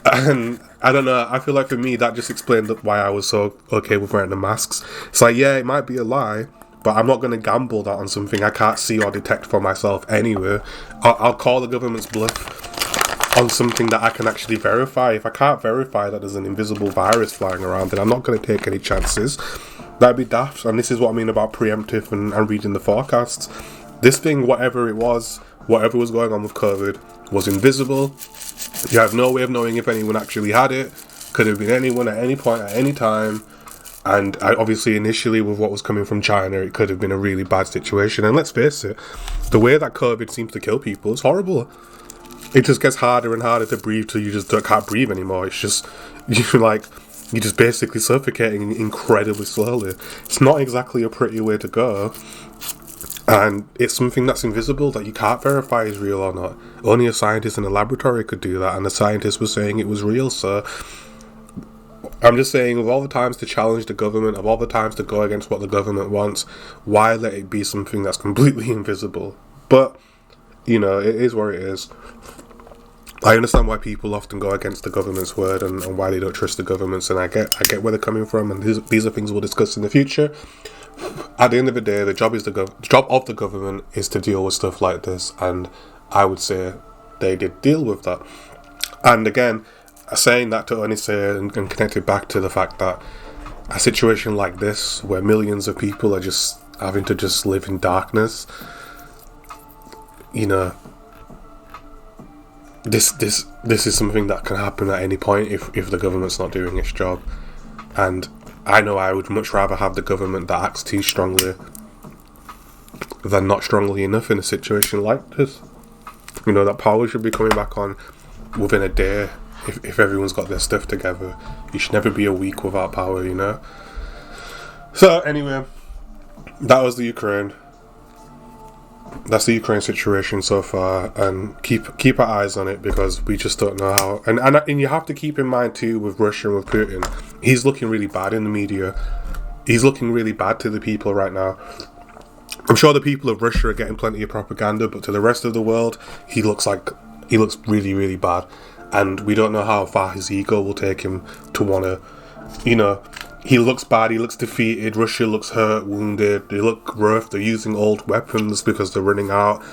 And I don't know. I feel like for me, that just explained why I was so okay with wearing the masks. It's like, yeah, it might be a lie, but I'm not going to gamble that on something I can't see or detect for myself anyway. I'll call the government's bluff on something that I can actually verify. If I can't verify that there's an invisible virus flying around, then I'm not going to take any chances. That'd be daft. And this is what I mean about preemptive and reading the forecasts. This thing, whatever it was, whatever was going on with COVID, was invisible. You have no way of knowing if anyone actually had it. Could have been anyone at any point, at any time. And obviously, initially, with what was coming from China, it could have been a really bad situation. And let's face it, the way that COVID seems to kill people is horrible. It just gets harder and harder to breathe till you just can't breathe anymore. It's just, you're just basically suffocating incredibly slowly. It's not exactly a pretty way to go. And it's something that's invisible, that you can't verify is real or not. Only a scientist in a laboratory could do that, and the scientist was saying it was real. So I'm just saying, of all the times to challenge the government, of all the times to go against what the government wants, why let it be something that's completely invisible? But, it is where it is. I understand why people often go against the government's word and why they don't trust the governments, and I get where they're coming from, and these are things we'll discuss in the future. At the end of the day, the job of the government is to deal with stuff like this, and I would say they did deal with that. And again, saying that to only say and connect it back to the fact that a situation like this, where millions of people are just having to just live in darkness, This is something that can happen at any point if the government's not doing its job. And I know I would much rather have the government that acts too strongly than not strongly enough in a situation like this. That power should be coming back on within a day if everyone's got their stuff together. You should never be a week without power, So anyway, that was the Ukraine. That's the Ukraine situation so far, and keep our eyes on it, because we just don't know how. And you have to keep in mind too, with Russia and with Putin, he's looking really bad in the media. He's looking really bad to the people right now. I'm sure the people of Russia are getting plenty of propaganda, but to the rest of the world, he looks really, really bad. And we don't know how far his ego will take him to want to, he looks bad, he looks defeated, Russia looks hurt, wounded, they look rough, they're using old weapons because they're running out.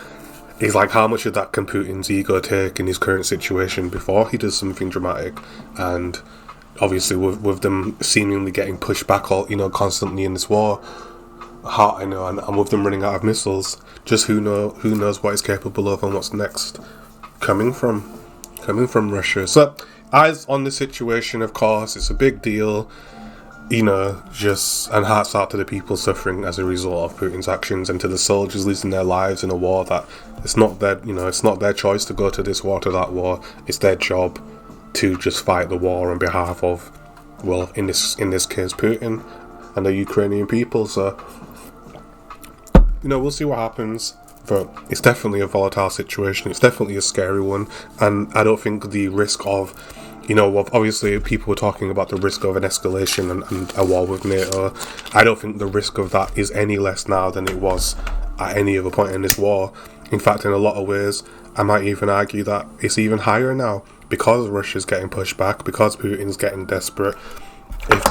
He's like, how much of that can Putin's ego take in his current situation before he does something dramatic? And obviously with them seemingly getting pushed back all, constantly in this war, and with them running out of missiles, just who knows what it's capable of and what's next coming from Russia. So eyes on the situation, of course, it's a big deal, and hearts out to the people suffering as a result of Putin's actions, and to the soldiers losing their lives in a war that it's not their choice to go to this war, to that war. It's their job to just fight the war on behalf of, well, in this case, Putin and the Ukrainian people. So, we'll see what happens. But it's definitely a volatile situation. It's definitely a scary one, and I don't think the risk of, obviously people were talking about the risk of an escalation and a war with NATO. I don't think the risk of that is any less now than it was at any other point in this war. In fact, in a lot of ways, I might even argue that it's even higher now, because Russia's getting pushed back, because Putin's getting desperate.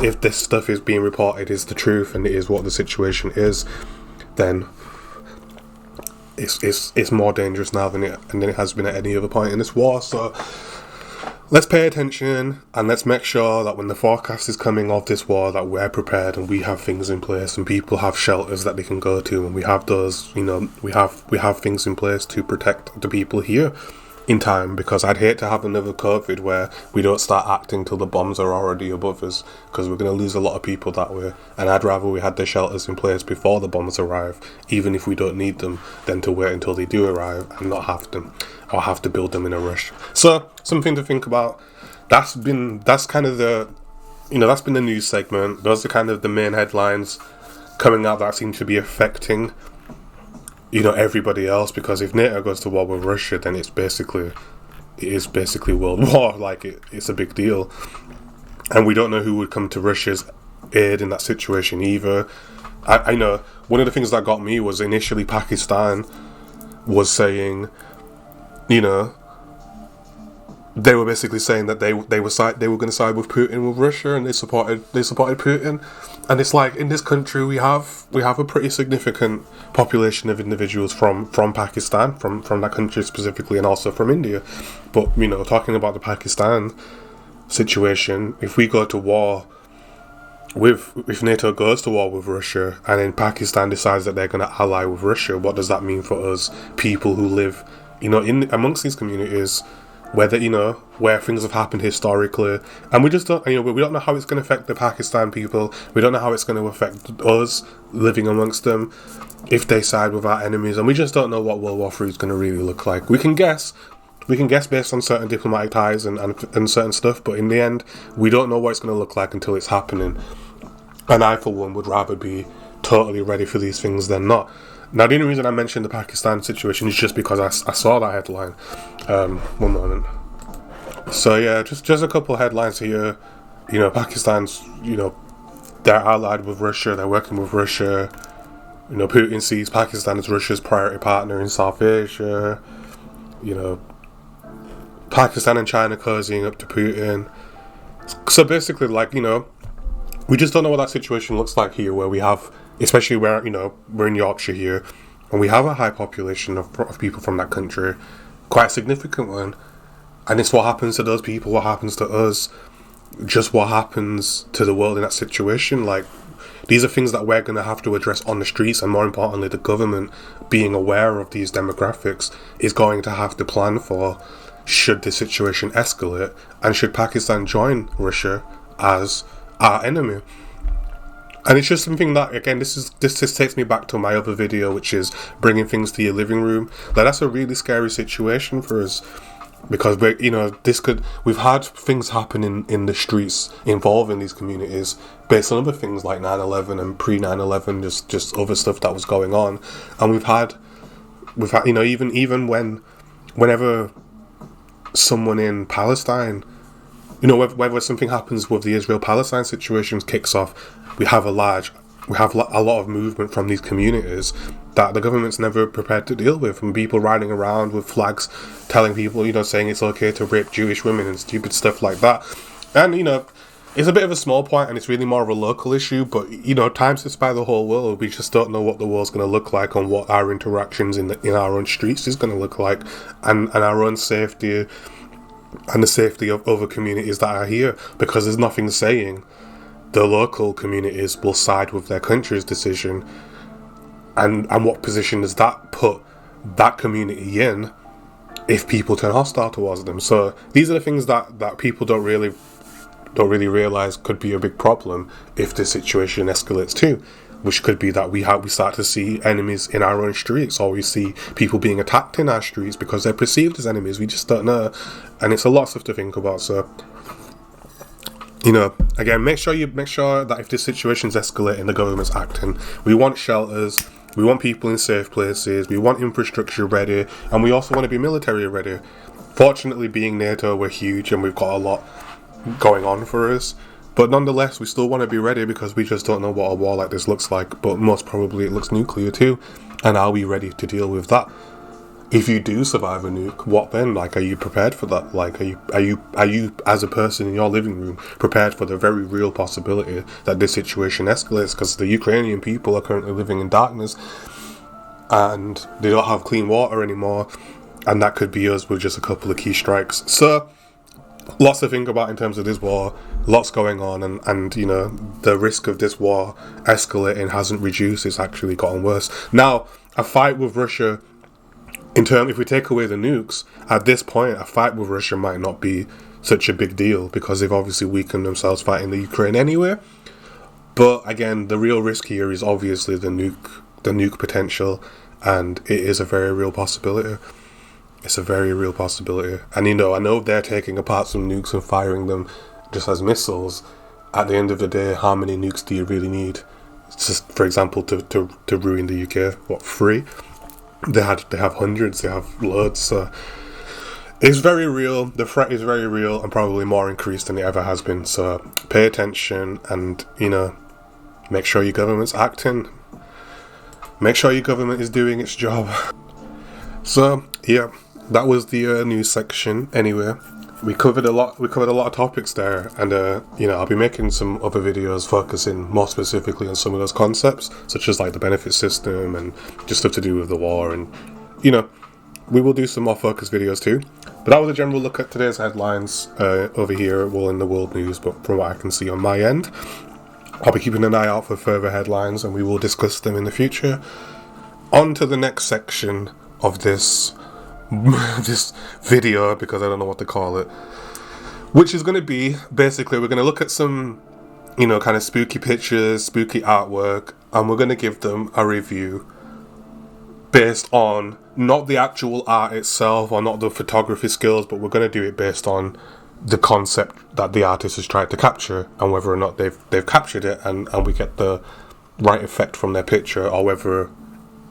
If this stuff is being reported is the truth and it is what the situation is, then it's more dangerous now than it has been at any other point in this war. So let's pay attention, and let's make sure that when the forecast is coming of this war, that we're prepared and we have things in place and people have shelters that they can go to, and we have those, we have things in place to protect the people here in time, because I'd hate to have another COVID where we don't start acting till the bombs are already above us, because we're going to lose a lot of people that way. And I'd rather we had the shelters in place before the bombs arrive, even if we don't need them, than to wait until they do arrive and not have them, or have to build them in a rush. So something to think about. That's kind of the, that's been the news segment. Those are kind of the main headlines coming out that seem to be affecting everybody else, because if NATO goes to war with Russia, then it is basically world war. Like it's a big deal, and we don't know who would come to Russia's aid in that situation either. I know one of the things that got me was initially Pakistan was saying, they were basically saying that they were going to side with Putin with Russia, and they supported Putin. And it's like, in this country we have a pretty significant population of individuals from Pakistan, from that country specifically, and also from India. But talking about the Pakistan situation, if we go to war if NATO goes to war with Russia, and then Pakistan decides that they're going to ally with Russia, what does that mean for us people who live in amongst these communities, where things have happened historically, and we just don't, we don't know how it's going to affect the Pakistan people. We don't know how it's going to affect us living amongst them if they side with our enemies, and we just don't know what World War III is going to really look like. We can guess based on certain diplomatic ties and certain stuff, but in the end, we don't know what it's going to look like until it's happening. And I, for one, would rather be totally ready for these things than not. Now, the only reason I mentioned the Pakistan situation is just because I saw that headline. One moment. So yeah, just a couple of headlines here. Pakistan's, they're allied with Russia, they're working with Russia. Putin sees Pakistan as Russia's priority partner in South Asia. Pakistan and China cozying up to Putin. So basically, we just don't know what that situation looks like here, where we have, especially where, we're in Yorkshire here, and we have a high population of people from that country, quite a significant one. And it's what happens to those people, what happens to us, just what happens to the world in that situation. These are things that we're going to have to address on the streets, and more importantly, the government, being aware of these demographics, is going to have to plan for, should the situation escalate, and should Pakistan join Russia as our enemy. And it's just something that, again, this just takes me back to my other video, which is bringing things to your living room. That's a really scary situation for us, because we've had things happen in the streets involving these communities based on other things like 9/11 and pre 9/11, just other stuff that was going on, and we've had even whenever someone in Palestine, whether something happens with the Israel-Palestine situation kicks off, we have a lot of movement from these communities that the government's never prepared to deal with, and people riding around with flags telling people, saying it's okay to rape Jewish women and stupid stuff like that. And, it's a bit of a small point, and it's really more of a local issue, but, time sits by the whole world. We just don't know what the world's going to look like, and what our interactions in our own streets is going to look like, and our own safety and the safety of other communities that are here, because there's nothing saying the local communities will side with their country's decision, and what position does that put that community in if people turn hostile towards them? So these are the things that people don't really realize could be a big problem if the situation escalates too, which could be that we start to see enemies in our own streets, or we see people being attacked in our streets because they're perceived as enemies. We just don't know, and it's a lot of stuff to think about. So, you know, again, make sure that if this situation's escalating, the government's acting. We want shelters, we want people in safe places, we want infrastructure ready, and we also want to be military ready. Fortunately, being NATO, we're huge and we've got a lot going on for us. But nonetheless, we still want to be ready, because we just don't know what a war like this looks like. But most probably it looks nuclear too. And are we ready to deal with that? If you do survive a nuke, what then? Like, are you prepared for that? Like, are you as a person in your living room prepared for the very real possibility that this situation escalates? Because the Ukrainian people are currently living in darkness, and they don't have clean water anymore. And that could be us with just a couple of key strikes. So, lots to think about in terms of this war. Lots going on, and you know, the risk of this war escalating hasn't reduced, it's actually gotten worse. Now, a fight with Russia, if we take away the nukes, at this point, a fight with Russia might not be such a big deal, because they've obviously weakened themselves fighting the Ukraine anyway. But again, the real risk here is obviously the nuke potential, and it is a very real possibility. It's a very real possibility. And you know, I know they're taking apart some nukes and firing them just as missiles. At the end of the day, how many nukes do you really need? It's just, for example, to ruin the UK, what, 3? They have hundreds, they have loads. So it's very real. The threat is very real, and probably more increased than it ever has been. So pay attention, and you know, make sure your government's acting. Make sure your government is doing its job. So yeah, that was the news section. Anyway, we covered a lot of topics there, and you know, I'll be making some other videos focusing more specifically on some of those concepts, such as like the benefit system and just stuff to do with the war, and you know, we will do some more focused videos too. But that was a general look at today's headlines over here, well, in the world news, but from what I can see on my end. I'll be keeping an eye out for further headlines, and we will discuss them in the future. On to the next section of this video, because I don't know what to call it, which is going to be, basically, we're going to look at some, you know, kind of spooky pictures, spooky artwork, and we're going to give them a review based on not the actual art itself or not the photography skills, but we're going to do it based on the concept that the artist has tried to capture, and whether or not they've captured it, and we get the right effect from their picture, or whether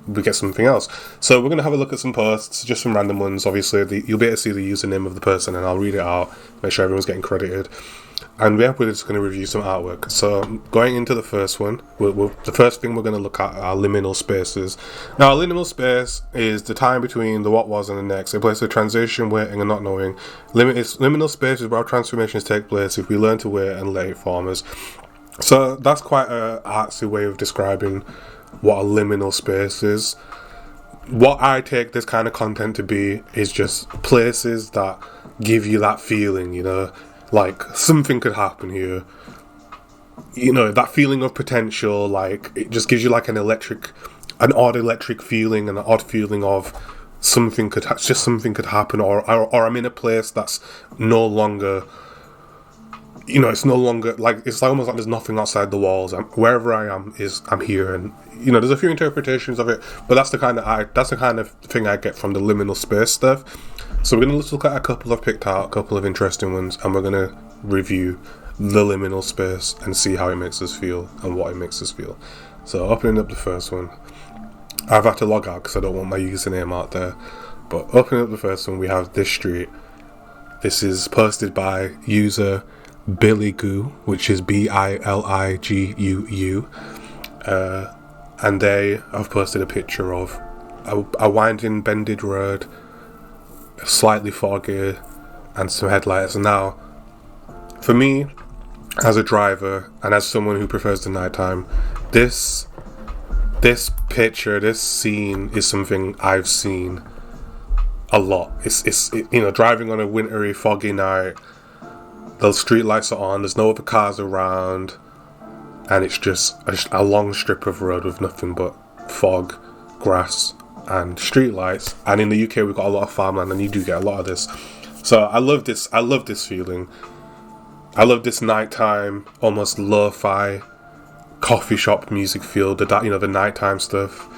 we get something else. So we're going to have a look at some posts, just some random ones. Obviously, you'll be able to see the username of the person, and I'll read it out, make sure everyone's getting credited. And we're just going to review some artwork. So going into the first one, the first thing we're going to look at are liminal spaces. Now, a liminal space is the time between the what was and the next, a place of transition, waiting and not knowing. Liminal space is where transformations take place if we learn to wait and let it form us. So that's quite an artsy way of describing what a liminal space is. What I take this kind of content to be is just places that give you that feeling, you know, like something could happen here, you know, that feeling of potential. Like, it just gives you like an odd electric feeling, and an odd feeling of something could happen, or I'm in a place that's no longer, you know, it's no longer like, it's almost like there's nothing outside the walls. Wherever I am I'm here, and you know, there's a few interpretations of it, but that's the kind of thing I get from the liminal space stuff. So we're gonna look at a couple I've picked out, a couple of interesting ones, and we're gonna review the liminal space and see how it makes us feel and what it makes us feel. So opening up the first one, I've had to log out because I don't want my username out there. But opening up the first one, we have this street. This is posted by user Billigoo, which is BILIGUU, and they have posted a picture of a winding, bended road, slightly foggy, and some headlights. And now, for me, as a driver and as someone who prefers the nighttime, this picture, this scene is something I've seen a lot. Driving on a wintry, foggy night, the street lights are on, there's no other cars around, and it's just a long strip of road with nothing but fog, grass, and street lights. And in the UK we've got a lot of farmland, and you do get a lot of this. So I love this feeling. I love this nighttime, almost lo-fi coffee shop music feel, the nighttime stuff.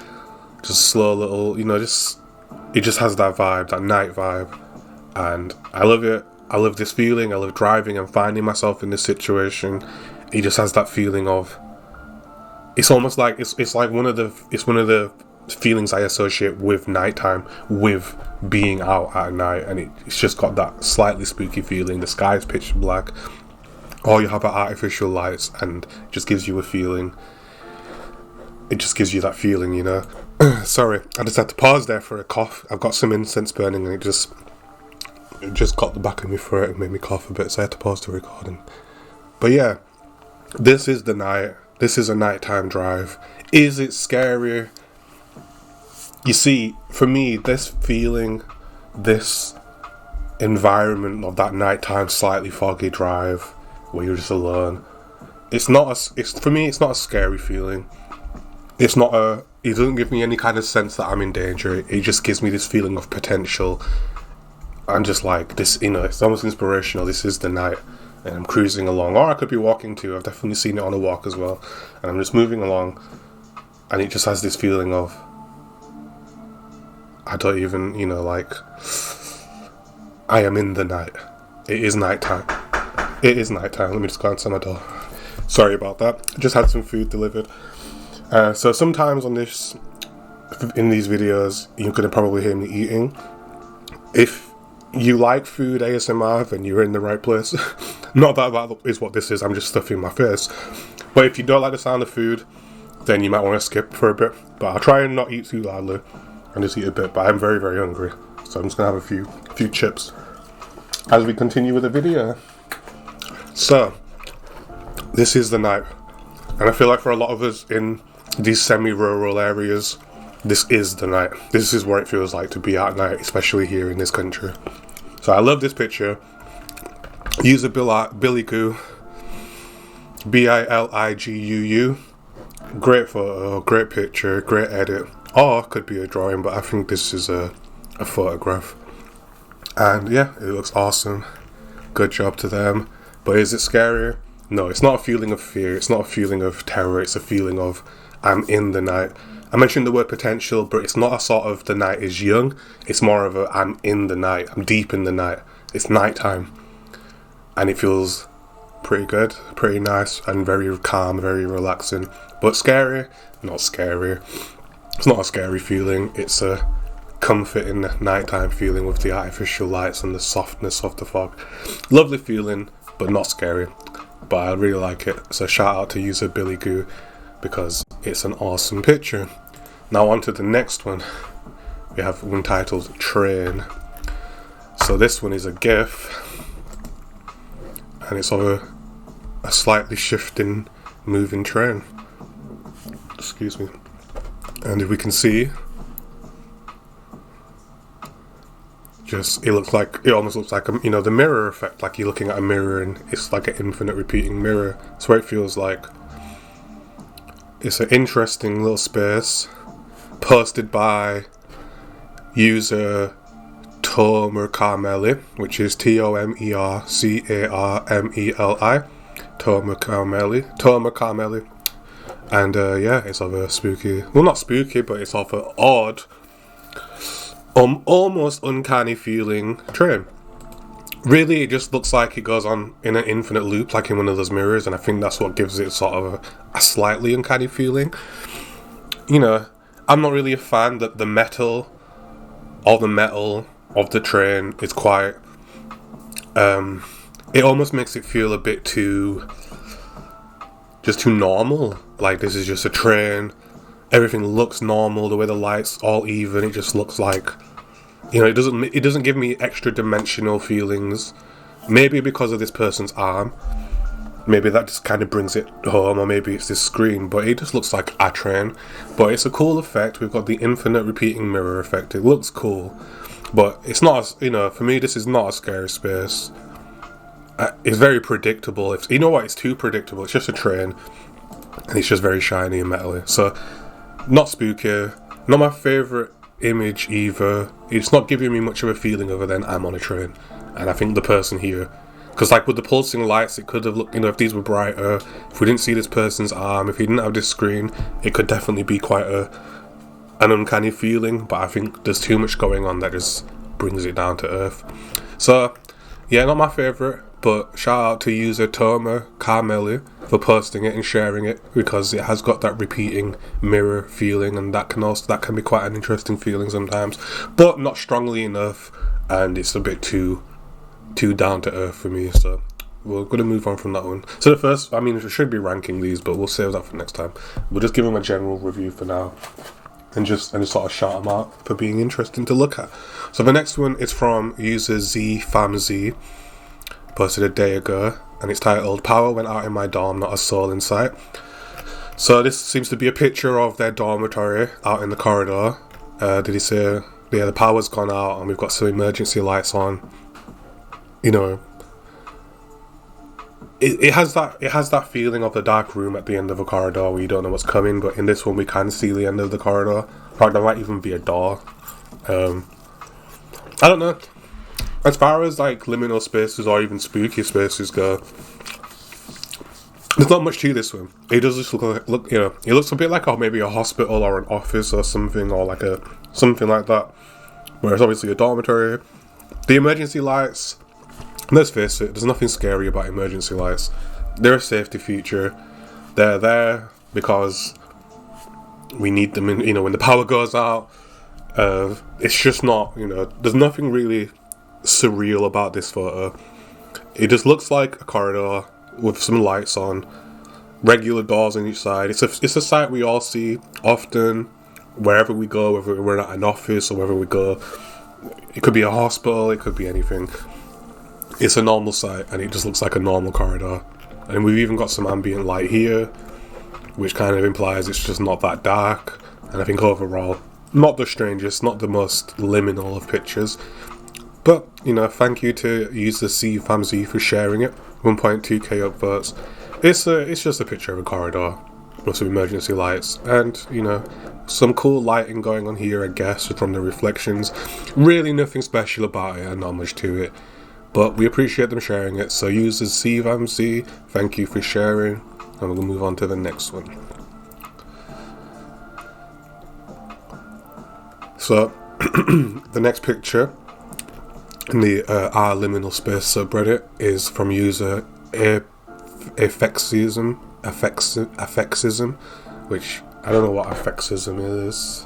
Just slow little, it just has that vibe, that night vibe. And I love it. I love this feeling. I love driving and finding myself in this situation. It just has that feeling of, it's almost like, it's one of the feelings I associate with nighttime, with being out at night. And it's just got that slightly spooky feeling. The sky is pitch black. All you have are artificial lights, and it just gives you a feeling. It just gives you that feeling, Sorry, I just had to pause there for a cough. I've got some incense burning, and it just got the back of my throat and made me cough a bit, so I had to pause the recording. But yeah, this is the night. This is a nighttime drive. Is it scary? You see, for me, this feeling, this environment of that nighttime, slightly foggy drive where you're just alone, for me, it's not a scary feeling. It doesn't give me any kind of sense that I'm in danger. It just gives me this feeling of potential. I'm just like, this, it's almost inspirational. This is the night, and I'm cruising along. Or I could be walking too. I've definitely seen it on a walk as well. And I'm just moving along, and it just has this feeling of, I don't even, I am in the night. It is nighttime. It is nighttime. Let me just go answer my door. Sorry about that. I just had some food delivered. So sometimes in these videos, you're going to probably hear me eating. If you like food ASMR, then you're in the right place. Not that is what this is, I'm just stuffing my face. But if you don't like the sound of food, then you might want to skip for a bit. But I'll try and not eat too loudly and just eat a bit. But I'm very, very hungry, so I'm just going to have a few chips as we continue with the video. So, this is the night. And I feel like for a lot of us in these semi-rural areas, this is the night. This is what it feels like to be at night, especially here in this country. So I love this picture. User Billigoo, Biliguu. Great photo, great picture, great edit. Or it could be a drawing, but I think this is a photograph. And yeah, it looks awesome. Good job to them. But is it scary? No, it's not a feeling of fear. It's not a feeling of terror. It's a feeling of, I'm in the night. I mentioned the word potential, but it's not a sort of the night is young. It's more of a, I'm in the night. I'm deep in the night. It's nighttime. And it feels pretty good, pretty nice, and very calm, very relaxing. But scary? Not scary. It's not a scary feeling. It's a comforting nighttime feeling with the artificial lights and the softness of the fog. Lovely feeling, but not scary. But I really like it. So shout out to user Billigoo, because it's an awesome picture. Now on to the next one. We have one titled Train. So this one is a GIF, and it's of a slightly shifting, moving train. Excuse me. And if we can see, it almost looks like the mirror effect, like you're looking at a mirror and it's like an infinite repeating mirror. That's what it feels like. It's an interesting little space posted by user Tomercarmeli, which is Tomercarmeli, Tomercarmeli. And yeah, it's of a spooky, well, not spooky, but it's of an odd, almost uncanny feeling train. Really, it just looks like it goes on in an infinite loop, like in one of those mirrors, and I think that's what gives it sort of a slightly uncanny feeling. I'm not really a fan that the metal of the train is quite, it almost makes it feel a bit too normal. Like, this is just a train, everything looks normal, the way the lights all even, it just looks like, it doesn't give me extra dimensional feelings. Maybe because of this person's arm, maybe that just kind of brings it home, or maybe it's this screen, but it just looks like a train. But it's a cool effect. We've got the infinite repeating mirror effect. It looks cool. But it's not, for me, this is not a scary space. It's very predictable. If you know what, it's too predictable. It's just a train, and it's just very shiny and metally. So, not spooky. Not my favourite image either. It's not giving me much of a feeling other than I'm on a train. And I think the person here, because like with the pulsing lights, it could have looked, if these were brighter, if we didn't see this person's arm, if he didn't have this screen, it could definitely be quite an uncanny feeling. But I think there's too much going on that just brings it down to earth. So, yeah, not my favourite. But shout out to user Toma Carmeli for posting it and sharing it, because it has got that repeating mirror feeling, and that can be quite an interesting feeling sometimes, but not strongly enough, and it's a bit too down to earth for me. So we're gonna move on from that one. So the first, we should be ranking these, but we'll save that for next time. We'll just give them a general review for now, and just sort of shout them out for being interesting to look at. So the next one is from user ZFamZ. Posted a day ago, and it's titled "Power Went Out in My Dorm, Not a Soul in Sight." So this seems to be a picture of their dormitory out in the corridor. Did he say, yeah, the power's gone out and we've got some emergency lights on. It has that feeling of the dark room at the end of a corridor where you don't know what's coming, but in this one we can see the end of the corridor. In fact, there might even be a door. I don't know. As far as like liminal spaces or even spooky spaces go, there's not much to this one. It does just look it looks a bit like maybe a hospital or an office or something, or like something like that. Whereas obviously a dormitory, the emergency lights. Let's face it, there's nothing scary about emergency lights. They're a safety feature. They're there because we need them. When the power goes out, it's just not. There's nothing really surreal about this photo. It just looks like a corridor with some lights on, regular doors on each side. It's a sight we all see often wherever we go, whether we're at an office or wherever we go. It could be a hospital, it could be anything. It's a normal sight, and it just looks like a normal corridor. And we've even got some ambient light here, which kind of implies it's just not that dark. And I think overall, not the strangest, not the most liminal of pictures. But, thank you to user ZFamZ for sharing it. 1.2k upvotes. It's just a picture of a corridor with some emergency lights, and, some cool lighting going on here, I guess, from the reflections. Really nothing special about it, and not much to it. But we appreciate them sharing it. So user ZFamZ, thank you for sharing. And we'll move on to the next one. So, the next picture in the our liminal space subreddit is from user affexism, which I don't know what affexism is.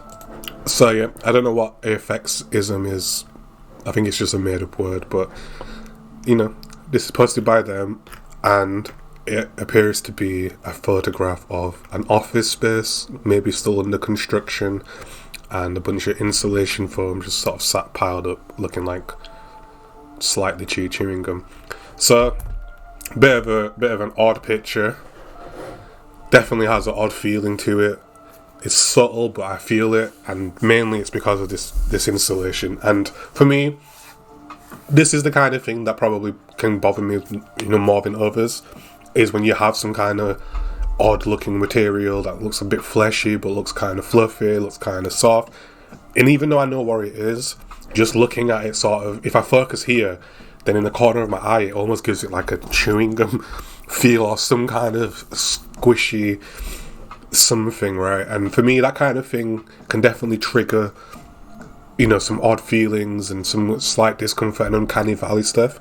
So yeah, I don't know what affexism is. I think it's just a made up word, but this is posted by them, and it appears to be a photograph of an office space, maybe still under construction, and a bunch of insulation foam just sort of piled up, looking like slightly chewing gum. So bit of an odd picture. Definitely has an odd feeling to it. It's subtle, but I feel it, and mainly it's because of this insulation. And for me, this is the kind of thing that probably can bother me, more than others, is when you have some kind of odd looking material that looks a bit fleshy but looks kind of fluffy, looks kind of soft. And even though I know what it is, just looking at it sort of, if I focus here, then in the corner of my eye it almost gives it like a chewing gum feel or some kind of squishy something, right? And for me, that kind of thing can definitely trigger some odd feelings and some slight discomfort and uncanny valley stuff.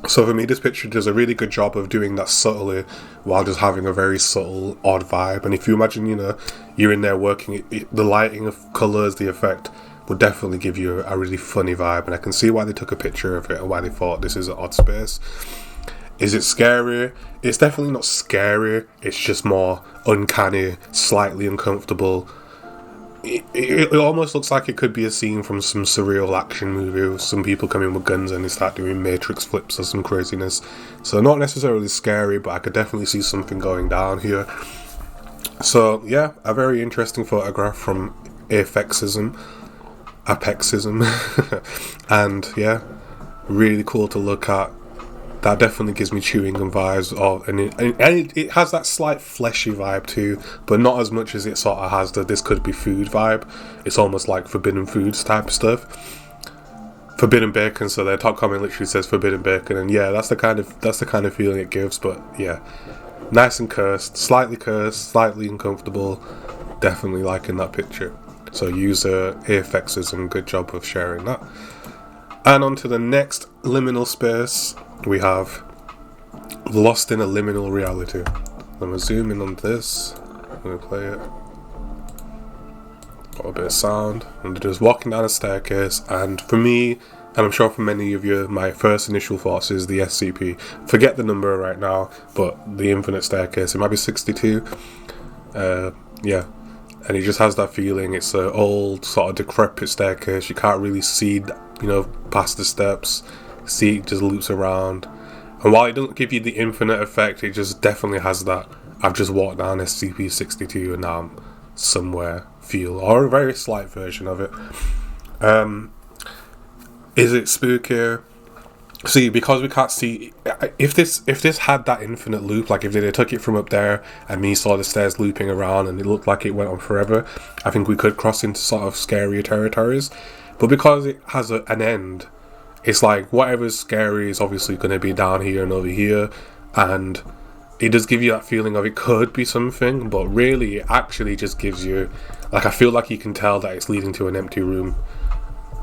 So for me, this picture does a really good job of doing that subtly while just having a very subtle, odd vibe. And if you imagine, you're in there working, the lighting of colours, the effect would definitely give you a really funny vibe. And I can see why they took a picture of it and why they thought this is an odd space. Is it scary? It's definitely not scary. It's just more uncanny, slightly uncomfortable. It almost looks like it could be a scene from some surreal action movie with some people come in with guns and they start doing matrix flips or some craziness. So not necessarily scary, but I could definitely see something going down here. So yeah, a very interesting photograph from Affexism. apexism. And yeah, really cool to look at. That definitely gives me chewing gum vibes, and it has that slight fleshy vibe too, but not as much as it sort of has the this could be food vibe. It's almost like forbidden foods type stuff. Forbidden bacon, so their top comment literally says forbidden bacon, and yeah, that's the kind of feeling it gives. But yeah, nice and cursed, slightly uncomfortable. Definitely liking that picture. So user AFXism, good job of sharing that. And on to the next liminal space, we have Lost in a Liminal Reality. I'm going to zoom in on this. I'm going to play it. Got a bit of sound. And just walking down a staircase, and for me, and I'm sure for many of you, my first initial thoughts is the SCP. Forget the number right now, but the infinite staircase. It might be 62. Yeah. And it just has that feeling. It's an old, sort of decrepit staircase. You can't really see, past the steps. See, it just loops around. And while it doesn't give you the infinite effect, it just definitely has that I've just walked down SCP-62 and now I'm somewhere feel, or a very slight version of it. Is it spooky? See, because we can't see, if this had that infinite loop, like if they took it from up there and me saw the stairs looping around and it looked like it went on forever, I think we could cross into sort of scarier territories. But because it has an end, it's like whatever's scary is obviously going to be down here and over here, and it does give you that feeling of it could be something, but really it actually just gives you, like, I feel like you can tell that it's leading to an empty room.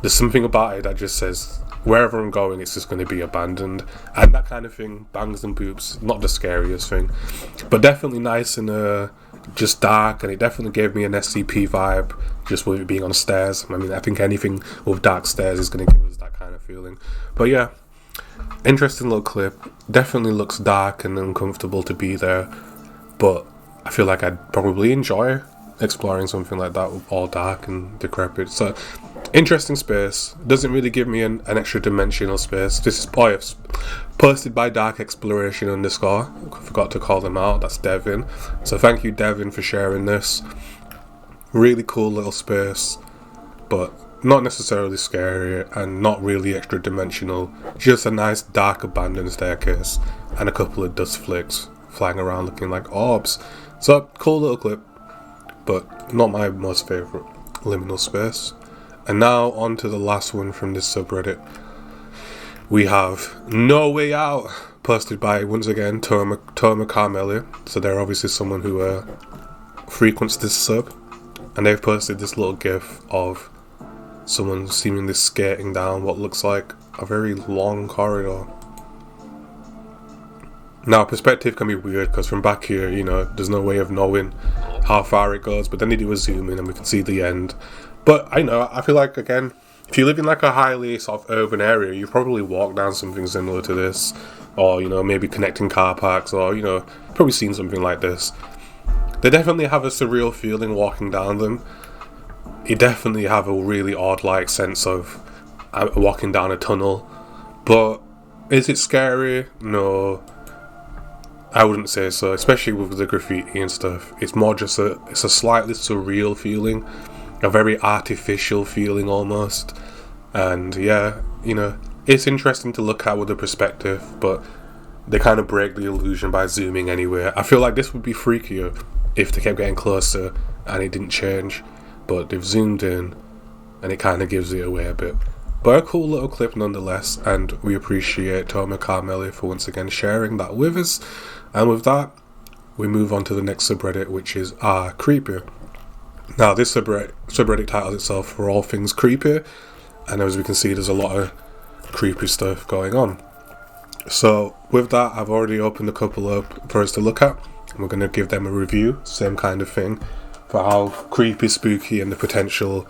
There's something about it that just says wherever I'm going it's just going to be abandoned, and that kind of thing, bangs and boops, not the scariest thing, but definitely nice and just dark, and it definitely gave me an SCP vibe just with it being on stairs. I mean, I think anything with dark stairs is going to give us that kind of feeling. But yeah, interesting little clip. Definitely looks dark and uncomfortable to be there, but I feel like I'd probably enjoy exploring something like that with all dark and decrepit. So interesting space. Doesn't really give me an extra dimensional space. This is posted by Dark Exploration _ I forgot to call them out. That's Devin. So thank you, Devin, for sharing this. Really cool little space, but not necessarily scary and not really extra dimensional. Just a nice dark abandoned staircase and a couple of dust flakes flying around looking like orbs. So cool little clip, but not my most favourite liminal space. And now on to the last one from this subreddit. We have No Way Out, posted by, once again, Toma Carmeli. So they're obviously someone who frequents this sub, and they've posted this little gif of someone seemingly skating down what looks like a very long corridor. Now, perspective can be weird because from back here, there's no way of knowing how far it goes, but then they do a zoom in and we can see the end. But I feel like, again, if you live in like a highly sort of urban area, you probably walk down something similar to this, or maybe connecting car parks, or probably seen something like this. They definitely have a surreal feeling walking down them. You definitely have a really odd like sense of walking down a tunnel. But is it scary? No, I wouldn't say so, especially with the graffiti and stuff. It's more just it's a slightly surreal feeling, a very artificial feeling almost. And yeah, it's interesting to look at with a perspective, but they kind of break the illusion by zooming anywhere. I feel like this would be freakier if they kept getting closer and it didn't change, but they've zoomed in and it kind of gives it away a bit. But a cool little clip nonetheless, and we appreciate Toma Carmeli for once again sharing that with us. And with that, we move on to the next subreddit, which is Creepy. Now, this subreddit titles itself For All Things Creepy, and as we can see, there's a lot of creepy stuff going on. So with that, I've already opened a couple up for us to look at, and we're going to give them a review, same kind of thing, for how creepy, spooky, and the potential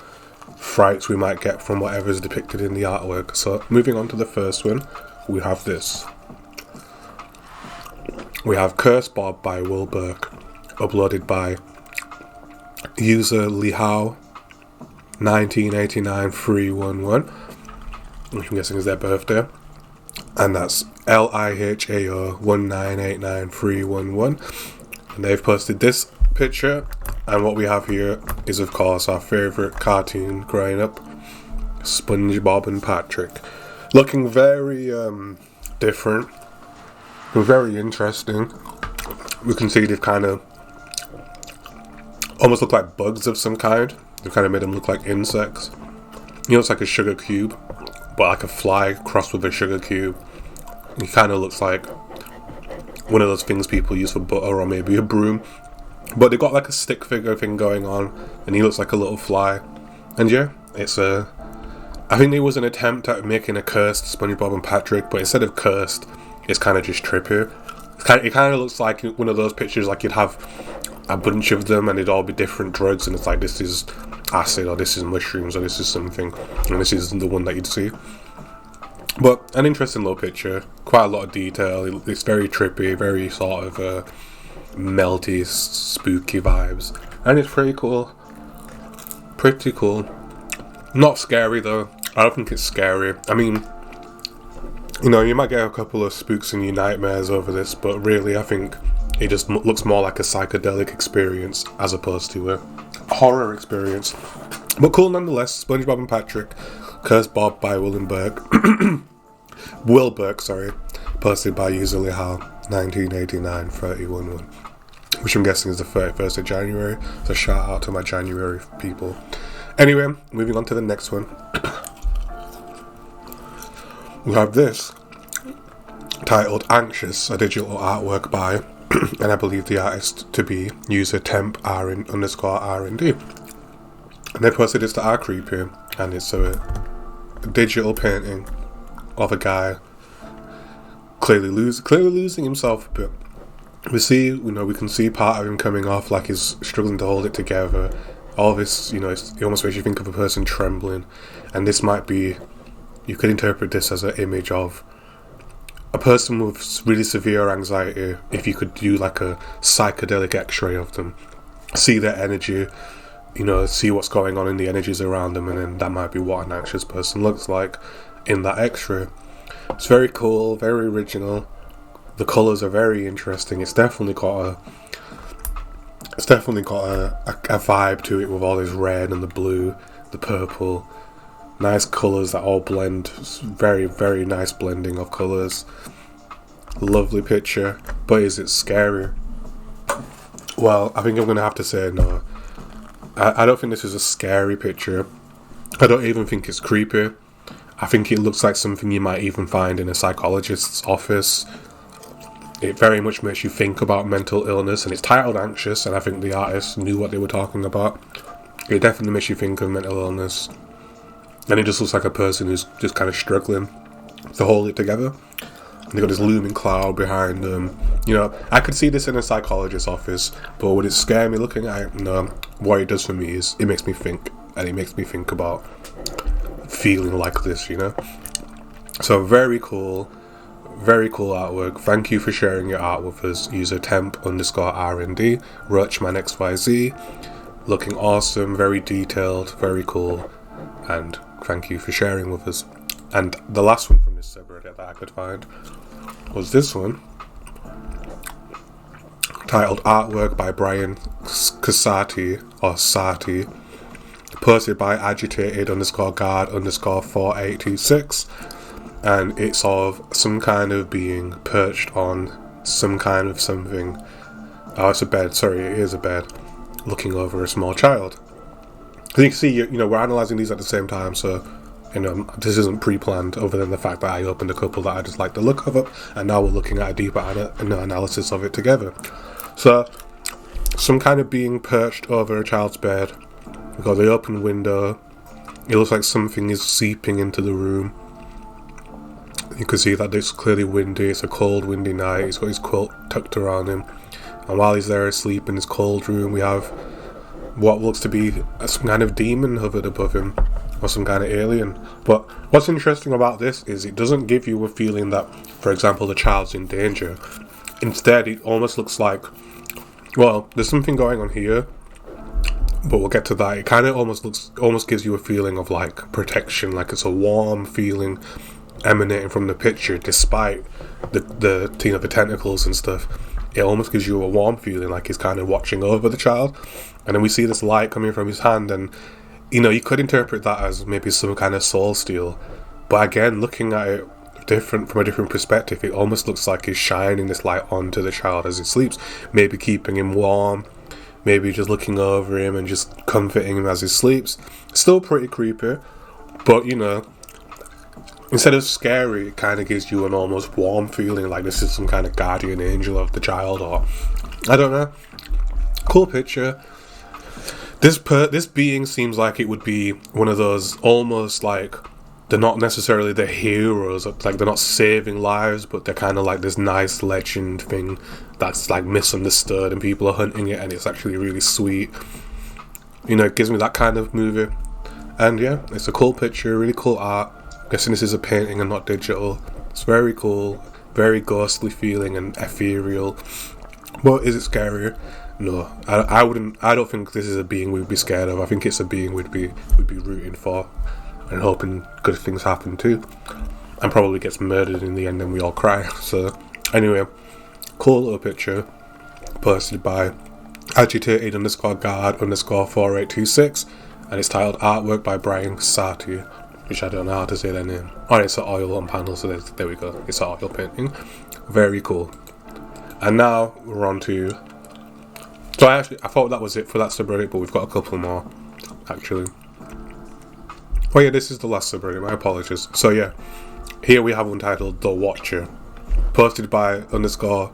frights we might get from whatever's depicted in the artwork. So moving on to the first one, we have this. We have Curse Bob by Will Burke, uploaded by user Lihao 1989-311, which I'm guessing is their birthday, and that's LIHAO 1989-311, and they've posted this picture, and what we have here is of course our favourite cartoon growing up, SpongeBob and Patrick. Looking very different. Very interesting. We can see they've kind of almost look like bugs of some kind. They've kind of made them look like insects. You know, it's like a sugar cube, but like a fly crossed with a sugar cube. He kind of looks like one of those things people use for butter, or maybe a broom. But they got like a stick figure thing going on, and he looks like a little fly. And yeah, it's I think there was an attempt at making a cursed SpongeBob and Patrick, but instead of cursed, it's kind of just trippy. It kind of looks like one of those pictures, like you'd have a bunch of them and it'd all be different drugs, and it's like, this is acid, or this is mushrooms, or this is something, and this is the one that you'd see. But an interesting little picture, quite a lot of detail. It's very trippy, very sort of melty, spooky vibes, and it's pretty cool. Pretty cool. Not scary though. I don't think it's scary. I mean, you know, you might get a couple of spooks in your nightmares over this, but really I think it just looks more like a psychedelic experience as opposed to a horror experience. But cool nonetheless. SpongeBob and Patrick, Cursed Bob by Will Burke, posted by Usually How, 1989, 31/1, which I'm guessing is the 31st of January, so shout out to my January people. Anyway, moving on to the next one. We have this, titled Anxious, a digital artwork by, and I believe the artist to be user temp_R&D. And they posted this to our creepy, and it's a digital painting of a guy clearly losing himself a bit. We can see part of him coming off, like he's struggling to hold it together. All this, it almost makes you think of a person trembling, and this might be, you could interpret this as an image of a person with really severe anxiety. If you could do like a psychedelic x-ray of them, see their energy, see what's going on in the energies around them, and then that might be what an anxious person looks like in that x-ray. It's very cool, very original. The colours are very interesting. It's definitely got a vibe to it, with all this red and the blue, the purple. Nice colours that all blend. Very, very nice blending of colours. Lovely picture. But is it scary? Well, I think I'm going to have to say no. I don't think this is a scary picture. I don't even think it's creepy. I think it looks like something you might even find in a psychologist's office. It very much makes you think about mental illness, and it's titled Anxious, and I think the artist knew what they were talking about. It definitely makes you think of mental illness. And it just looks like a person who's just kind of struggling to hold it together. And they got this looming cloud behind them. I could see this in a psychologist's office, but would it scare me looking at it? No. What it does for me is it makes me think, and it makes me think about feeling like this, So very cool artwork. Thank you for sharing your art with us. User temp_R&D, RoachmanXYZ. Looking awesome, very detailed, very cool, and thank you for sharing with us. And the last one from this subreddit that I could find was this one, titled Artwork by Brian Casati, or Sati, posted by agitated_guard_4826, and it's of some kind of being perched on some kind of something. Oh, it's a bed. Sorry, it is a bed, looking over a small child. As you can see, we're analysing these at the same time, so this isn't pre-planned, other than the fact that I opened a couple that I just like the look of it, and now we're looking at a deeper analysis of it together. So, some kind of being perched over a child's bed. We've got the open window. It looks like something is seeping into the room. You can see that it's clearly windy. It's a cold, windy night. He's got his quilt tucked around him, and while he's there asleep in his cold room, we have what looks to be some kind of demon hovered above him, or some kind of alien. But what's interesting about this is it doesn't give you a feeling that, for example, the child's in danger. Instead, it almost looks like, well, there's something going on here, but we'll get to that. It kind of almost gives you a feeling of like protection, like it's a warm feeling emanating from the picture, despite the tentacles and stuff. It almost gives you a warm feeling, like he's kind of watching over the child. And then we see this light coming from his hand, and you could interpret that as maybe some kind of soul steal. But again, looking at it from a different perspective, it almost looks like he's shining this light onto the child as he sleeps, maybe keeping him warm, maybe just looking over him and just comforting him as he sleeps. Still pretty creepy, but instead of scary, it kind of gives you an almost warm feeling, like this is some kind of guardian angel of the child, or I don't know. Cool picture. This being seems like it would be one of those, almost like they're not necessarily the heroes, like they're not saving lives, but they're kind of like this nice legend thing that's like misunderstood and people are hunting it, and it's actually really sweet. It gives me that kind of movie. And yeah, it's a cool picture, really cool art. I'm guessing this is a painting and not digital. It's very cool, very ghostly feeling and ethereal. But is it scary? No, I wouldn't. I don't think this is a being we'd be scared of. I think it's a being we'd be rooting for and hoping good things happen too. And probably gets murdered in the end and we all cry. So anyway, cool little picture posted by agitated_guard_4826, and it's titled Artwork by Brian Sati, which I don't know how to say their name. Oh, it's an oil on panel, so there we go. It's an oil painting. Very cool. And now we're on to... So I thought that was it for that subreddit, but we've got a couple more, actually. Oh yeah, this is the last subreddit, my apologies. So yeah, here we have one titled The Watcher, posted by user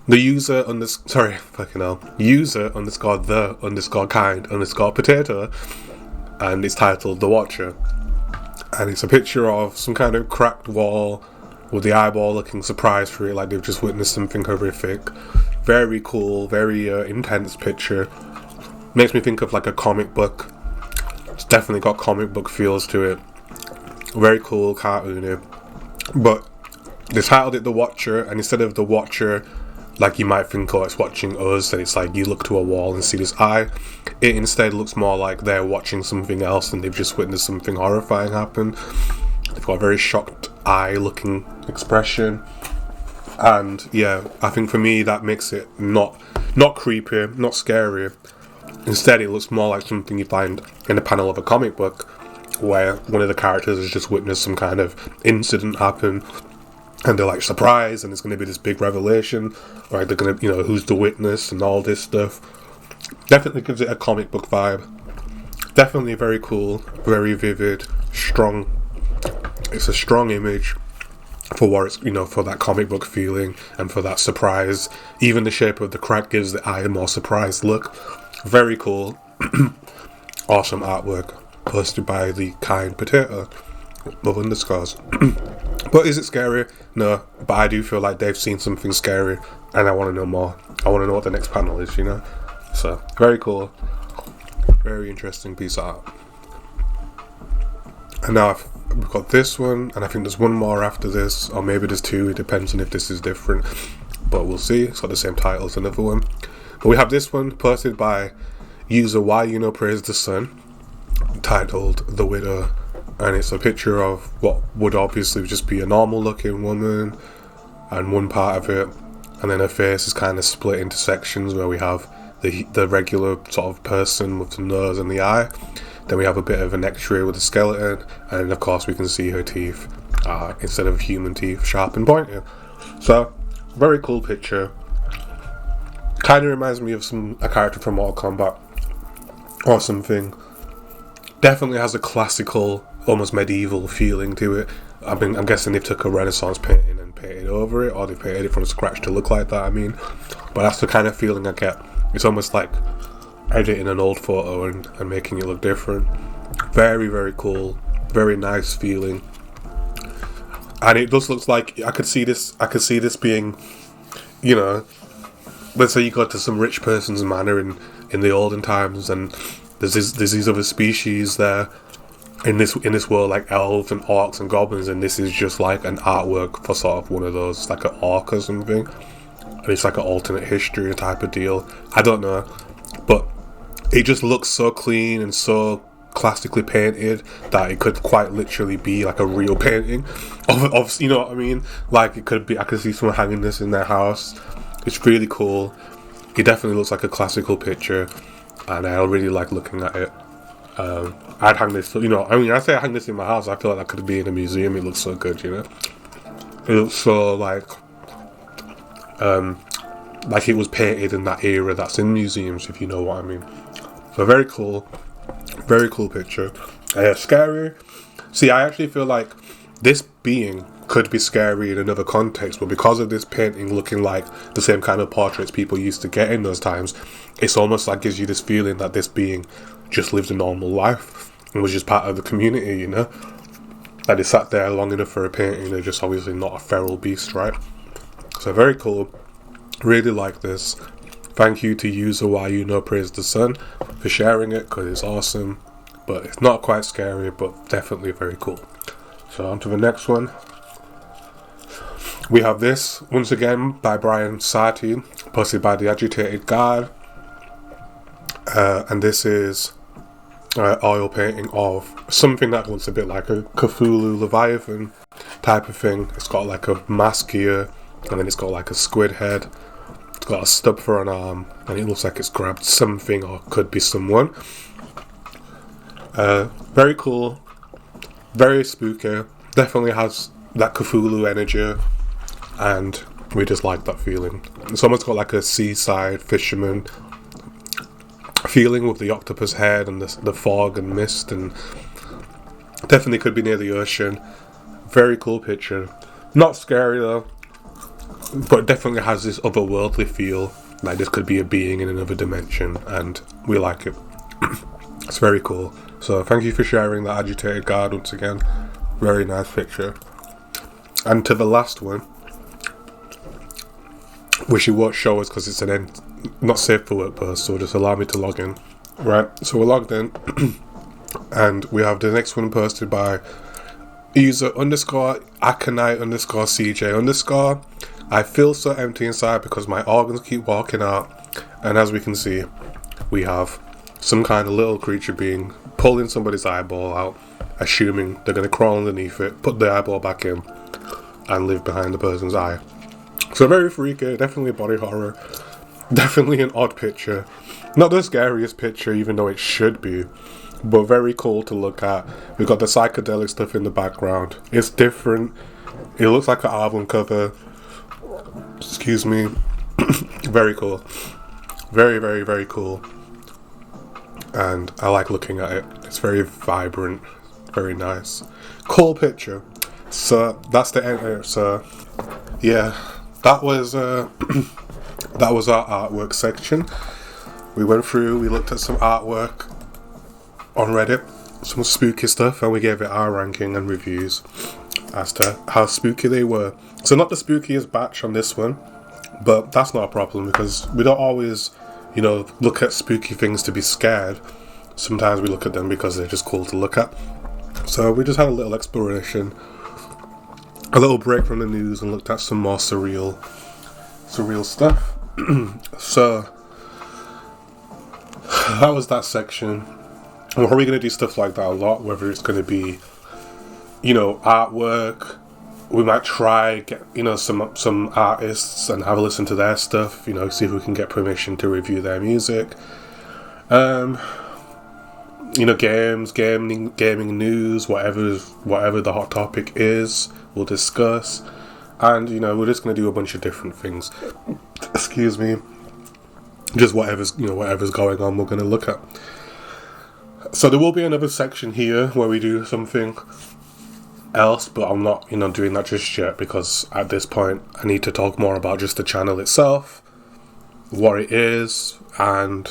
_the_kind_potato, and it's titled The Watcher. And it's a picture of some kind of cracked wall with the eyeball looking surprised for it, like they've just witnessed something horrific. Very cool, very intense picture. Makes me think of like a comic book. It's definitely got comic book feels to it. Very cool, cartoony. But they titled it The Watcher, and instead of The Watcher, like you might think, oh, it's watching us, and it's like you look to a wall and see this eye. It instead looks more like they're watching something else and they've just witnessed something horrifying happen. They've got a very shocked eye-looking expression. And yeah, I think for me that makes it not creepy, not scary. Instead, it looks more like something you find in a panel of a comic book, where one of the characters has just witnessed some kind of incident happen, and they're like surprised, and it's going to be this big revelation, right? They're going to, who's the witness and all this stuff. Definitely gives it a comic book vibe. Definitely very cool, very vivid, strong. It's a strong image for what it's, for that comic book feeling and for that surprise. Even the shape of the crack gives the eye a more surprised look. Very cool. Awesome artwork posted by the kind potato of underscores. But is it scary? No, but I do feel like they've seen something scary and I want to know more. I want to know what the next panel is, So, very cool. Very interesting piece of art. And now we've got this one, and I think there's one more after this, or maybe there's two, it depends on if this is different, but we'll see. It's got the same title as another one. But we have this one posted by user Praise the Sun, titled The Widow, and it's a picture of what would obviously just be a normal looking woman, and one part of it, and then her face is kind of split into sections where we have the regular sort of person with the nose and the eye. Then we have a bit of an x-ray with a skeleton, and of course we can see her teeth, instead of human teeth, sharp and pointy. So, very cool picture. Kind of reminds me of a character from Mortal Kombat or something. Definitely has a classical, almost medieval feeling to it. I'm guessing they took a Renaissance painting and painted over it, or they painted it from scratch to look like that, But that's the kind of feeling I get. It's almost like editing an old photo and making it look different. Very, very cool. Very nice feeling. And it just looks like I could see this being, let's say you go to some rich person's manor in the olden times, and there's these other species there in this world, like elves and orcs and goblins, and this is just like an artwork for sort of one of those, like an orc or something, and it's like an alternate history type of deal. I don't know, but it just looks so clean and so classically painted that it could quite literally be like a real painting of you know what I mean? Like it could be, I could see someone hanging this in their house. It's really cool. It definitely looks like a classical picture, and I really like looking at it. I'd hang this, I say I hang this in my house, I feel like that could be in a museum. It looks so good, It looks so like it was painted in that era that's in museums, if you know what I mean. So very cool picture. Scary. See, I actually feel like this being could be scary in another context, but because of this painting looking like the same kind of portraits people used to get in those times, it's almost like gives you this feeling that this being just lived a normal life and was just part of the community, that they sat there long enough for a painting. They're just obviously not a feral beast, right? So very cool. Really like this. Thank you to user Praise the Sun for sharing it, because it's awesome, but it's not quite scary, but definitely very cool. So on to the next one. We have this, once again, by Brian Sati, posted by the Agitated Guard. And this is oil painting of something that looks a bit like a Cthulhu Leviathan type of thing. It's got like a mask here, and then it's got like a squid head. It's got a stub for an arm, and it looks like it's grabbed something, or could be someone. Very cool, very spooky. Definitely has that Cthulhu energy, and we just like that feeling. It's almost got like a seaside fisherman feeling with the octopus head and the fog and mist, and definitely could be near the ocean. Very cool picture. Not scary though, but definitely has this otherworldly feel, like this could be a being in another dimension, and we like it. It's very cool. So thank you for sharing that, Agitated Guard, once again. Very nice picture. And to the last one, which you won't show us because it's an end, not safe for work post, so just allow me to log in. Right, so we're logged in, and we have the next one posted by user _Akanai_CJ_. I feel so empty inside because my organs keep walking out, and as we can see, we have some kind of little creature being pulling somebody's eyeball out, assuming they're going to crawl underneath it, put the eyeball back in, and live behind the person's eye. So very freaky, definitely body horror, definitely an odd picture. Not the scariest picture, even though it should be, but very cool to look at. We've got the psychedelic stuff in the background. It's different. It looks like an album cover. Excuse me. Very cool. Very, very, very cool. And I like looking at it. It's very vibrant. Very nice. Cool picture. So that's the end. So yeah, that was our artwork section. We went through, we looked at some artwork on Reddit, some spooky stuff, and we gave it our ranking and reviews as to how spooky they were. So not the spookiest batch on this one, but that's not a problem because we don't always, look at spooky things to be scared. Sometimes we look at them because they're just cool to look at. So we just had a little exploration, a little break from the news, and looked at some more surreal stuff. So that was that section. We're probably going to do stuff like that a lot, whether it's going to be, artwork. We might try get, some artists and have a listen to their stuff, see if we can get permission to review their music. Games, gaming news, whatever the hot topic is, we'll discuss. And, we're just going to do a bunch of different things. Excuse me. Just whatever's going on, we're going to look at. So there will be another section here where we do something else, but I'm not, doing that just yet because at this point I need to talk more about just the channel itself, what it is, and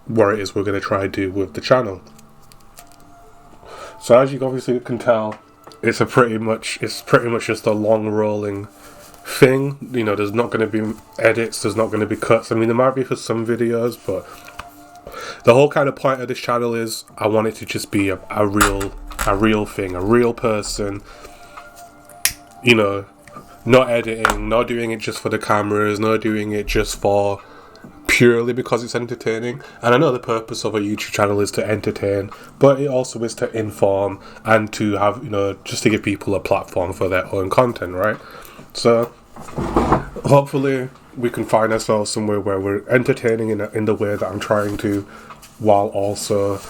what it is we're going to try to do with the channel. So as you obviously can tell, it's pretty much just a long rolling thing. There's not going to be edits, there's not going to be cuts. I mean, there might be for some videos, but the whole kind of point of this channel is I want it to just be a real thing, a real person. Not editing, not doing it just for the cameras, not doing it just for purely because it's entertaining. And I know the purpose of a YouTube channel is to entertain, but it also is to inform and to have, just to give people a platform for their own content, right? So hopefully we can find ourselves somewhere where we're entertaining in the way that I'm trying to, while also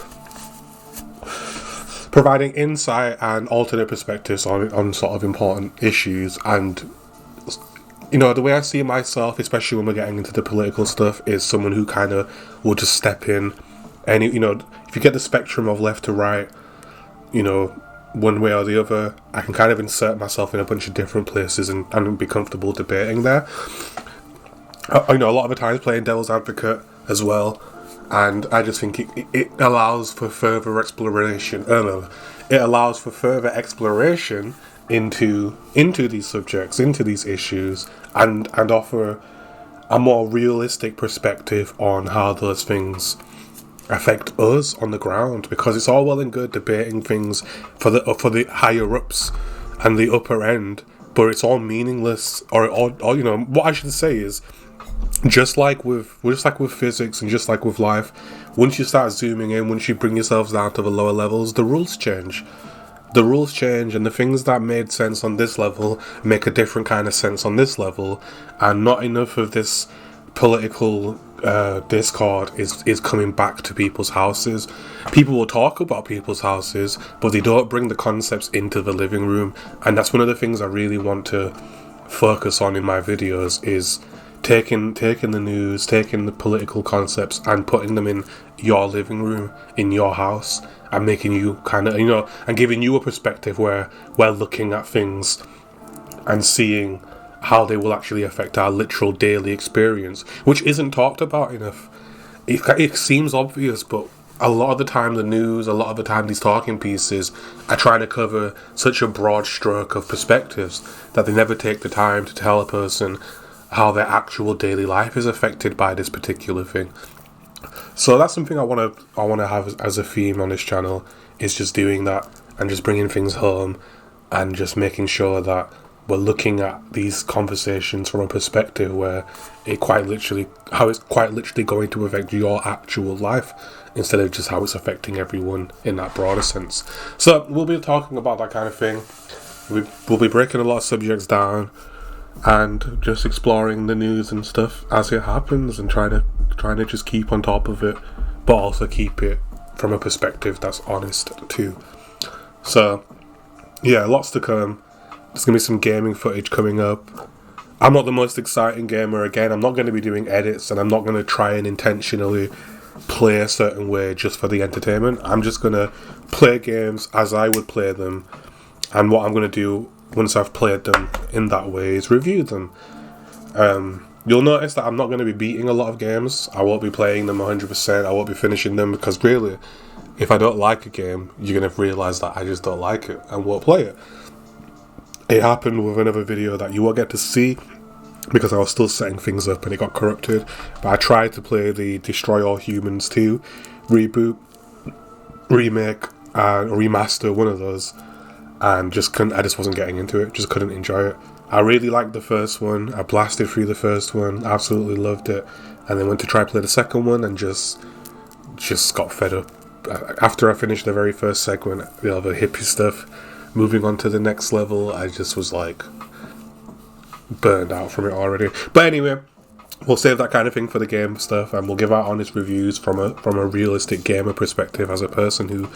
providing insight and alternate perspectives on sort of important issues. And, you know, the way I see myself, especially when we're getting into the political stuff, is someone who kind of will just step in. And, you know, if you get the spectrum of left to right, you know, one way or the other, I can kind of insert myself in a bunch of different places and be comfortable debating there. You know, a lot of the times playing devil's advocate as well, and I just think it allows for further exploration. It allows for further exploration into these subjects, into these issues, and offer a more realistic perspective on how those things affect us on the ground. Because it's all well and good debating things for the higher ups and the upper end, but it's all meaningless. Or you know, what I should say is, just like with physics and just like with life, once you start zooming in, once you bring yourselves down to the lower levels, the rules change. The rules change, and the things that made sense on this level make a different kind of sense on this level, and not enough of this political discord is coming back to people's houses. People will talk about people's houses, but they don't bring the concepts into the living room, and that's one of the things I really want to focus on in my videos, is taking the news, taking the political concepts and putting them in your living room, in your house, and making you kind of, you know, and giving you a perspective where we're looking at things and seeing how they will actually affect our literal daily experience, which isn't talked about enough. It seems obvious, but a lot of the time the news, a lot of the time these talking pieces are trying to cover such a broad stroke of perspectives that they never take the time to tell a person how their actual daily life is affected by this particular thing. So that's something I want to have as a theme on this channel, is just doing that and just bringing things home and just making sure that we're looking at these conversations from a perspective where how it's quite literally going to affect your actual life, instead of just how it's affecting everyone in that broader sense. So we'll be talking about that kind of thing. We'll be breaking a lot of subjects down and just exploring the news and stuff as it happens, and trying to just keep on top of it, but also keep it from a perspective that's honest too. So yeah, lots to come. There's gonna be some gaming footage coming up. I'm not the most exciting gamer. Again, I'm not going to be doing edits, and I'm not going to try and intentionally play a certain way just for the entertainment. I'm just going to play games as I would play them, and what I'm going to do once I've played them in that way is review them. You'll notice that I'm not going to be beating a lot of games. I won't be playing them 100%. I won't be finishing them, because really, if I don't like a game, you're going to realise that I just don't like it and won't play it. It happened with another video that you won't get to see because I was still setting things up and it got corrupted. But I tried to play the Destroy All Humans 2 reboot, remake, and remaster, one of those, and I just wasn't getting into it, just couldn't enjoy it. I really liked the first one. I blasted through the first one, absolutely loved it, and then went to try play the second one and just got fed up. After I finished the very first segment, you know, the hippie stuff, moving on to the next level, I just was like burned out from it already. But anyway, we'll save that kind of thing for the game stuff, and we'll give our honest reviews from a realistic gamer perspective, as a person who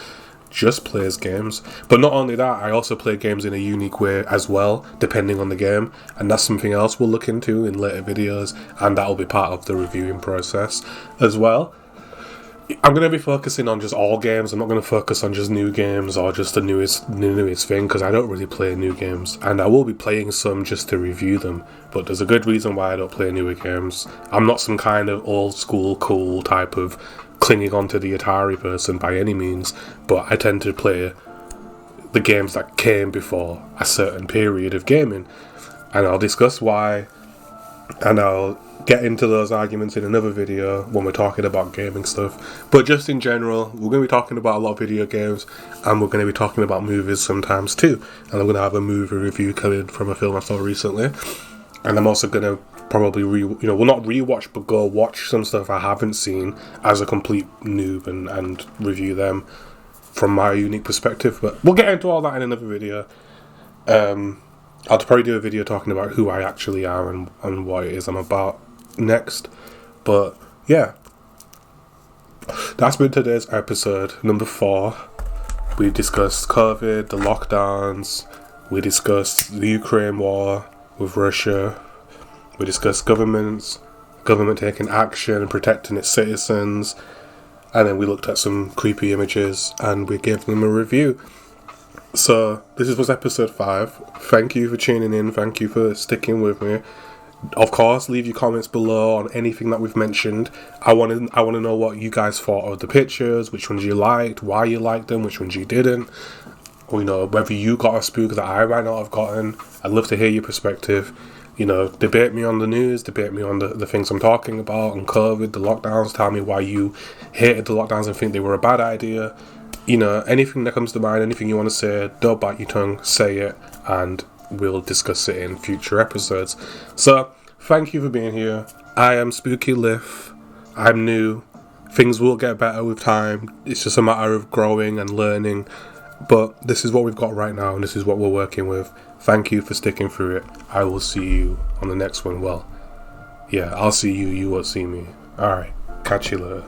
just plays games. But not only that, I also play games in a unique way as well, depending on the game, and that's something else we'll look into in later videos, and that'll be part of the reviewing process as well. I'm going to be focusing on just all games. I'm not going to focus on just new games or just the newest thing, because I don't really play new games, and I will be playing some just to review them, but there's a good reason why I don't play newer games. I'm not some kind of old school cool type of clinging on to the Atari person by any means, but I tend to play the games that came before a certain period of gaming, and I'll discuss why, and I'll get into those arguments in another video when we're talking about gaming stuff. But just in general, we're going to be talking about a lot of video games, and we're going to be talking about movies sometimes too, and I'm going to have a movie review coming from a film I saw recently, and I'm also going to probably not rewatch, but go watch some stuff I haven't seen as a complete noob and review them from my unique perspective. But we'll get into all that in another video. I'll probably do a video talking about who I actually am and what it is I'm about next. But yeah, that's been today's episode number 4. We discussed COVID, the lockdowns. We discussed the Ukraine war with Russia. We discussed government taking action and protecting its citizens. And then we looked at some creepy images and we gave them a review. So this was episode 5. Thank you for tuning in. Thank you for sticking with me. Of course, leave your comments below on anything that we've mentioned. I want to know what you guys thought of the pictures, which ones you liked, why you liked them, which ones you didn't. Or, whether you got a spook that I might not have gotten. I'd love to hear your perspective. Debate me on the news, debate me on the things I'm talking about, on COVID, the lockdowns. Tell me why you hated the lockdowns and think they were a bad idea. Anything that comes to mind, anything you want to say, don't bite your tongue, say it, and we'll discuss it in future episodes. So, thank you for being here. I am SpookyLith. I'm new. Things will get better with time. It's just a matter of growing and learning. But this is what we've got right now, and this is what we're working with. Thank you for sticking through it. I will see you on the next one. Well, yeah, I'll see you. You won't see me. Alright, catch you later.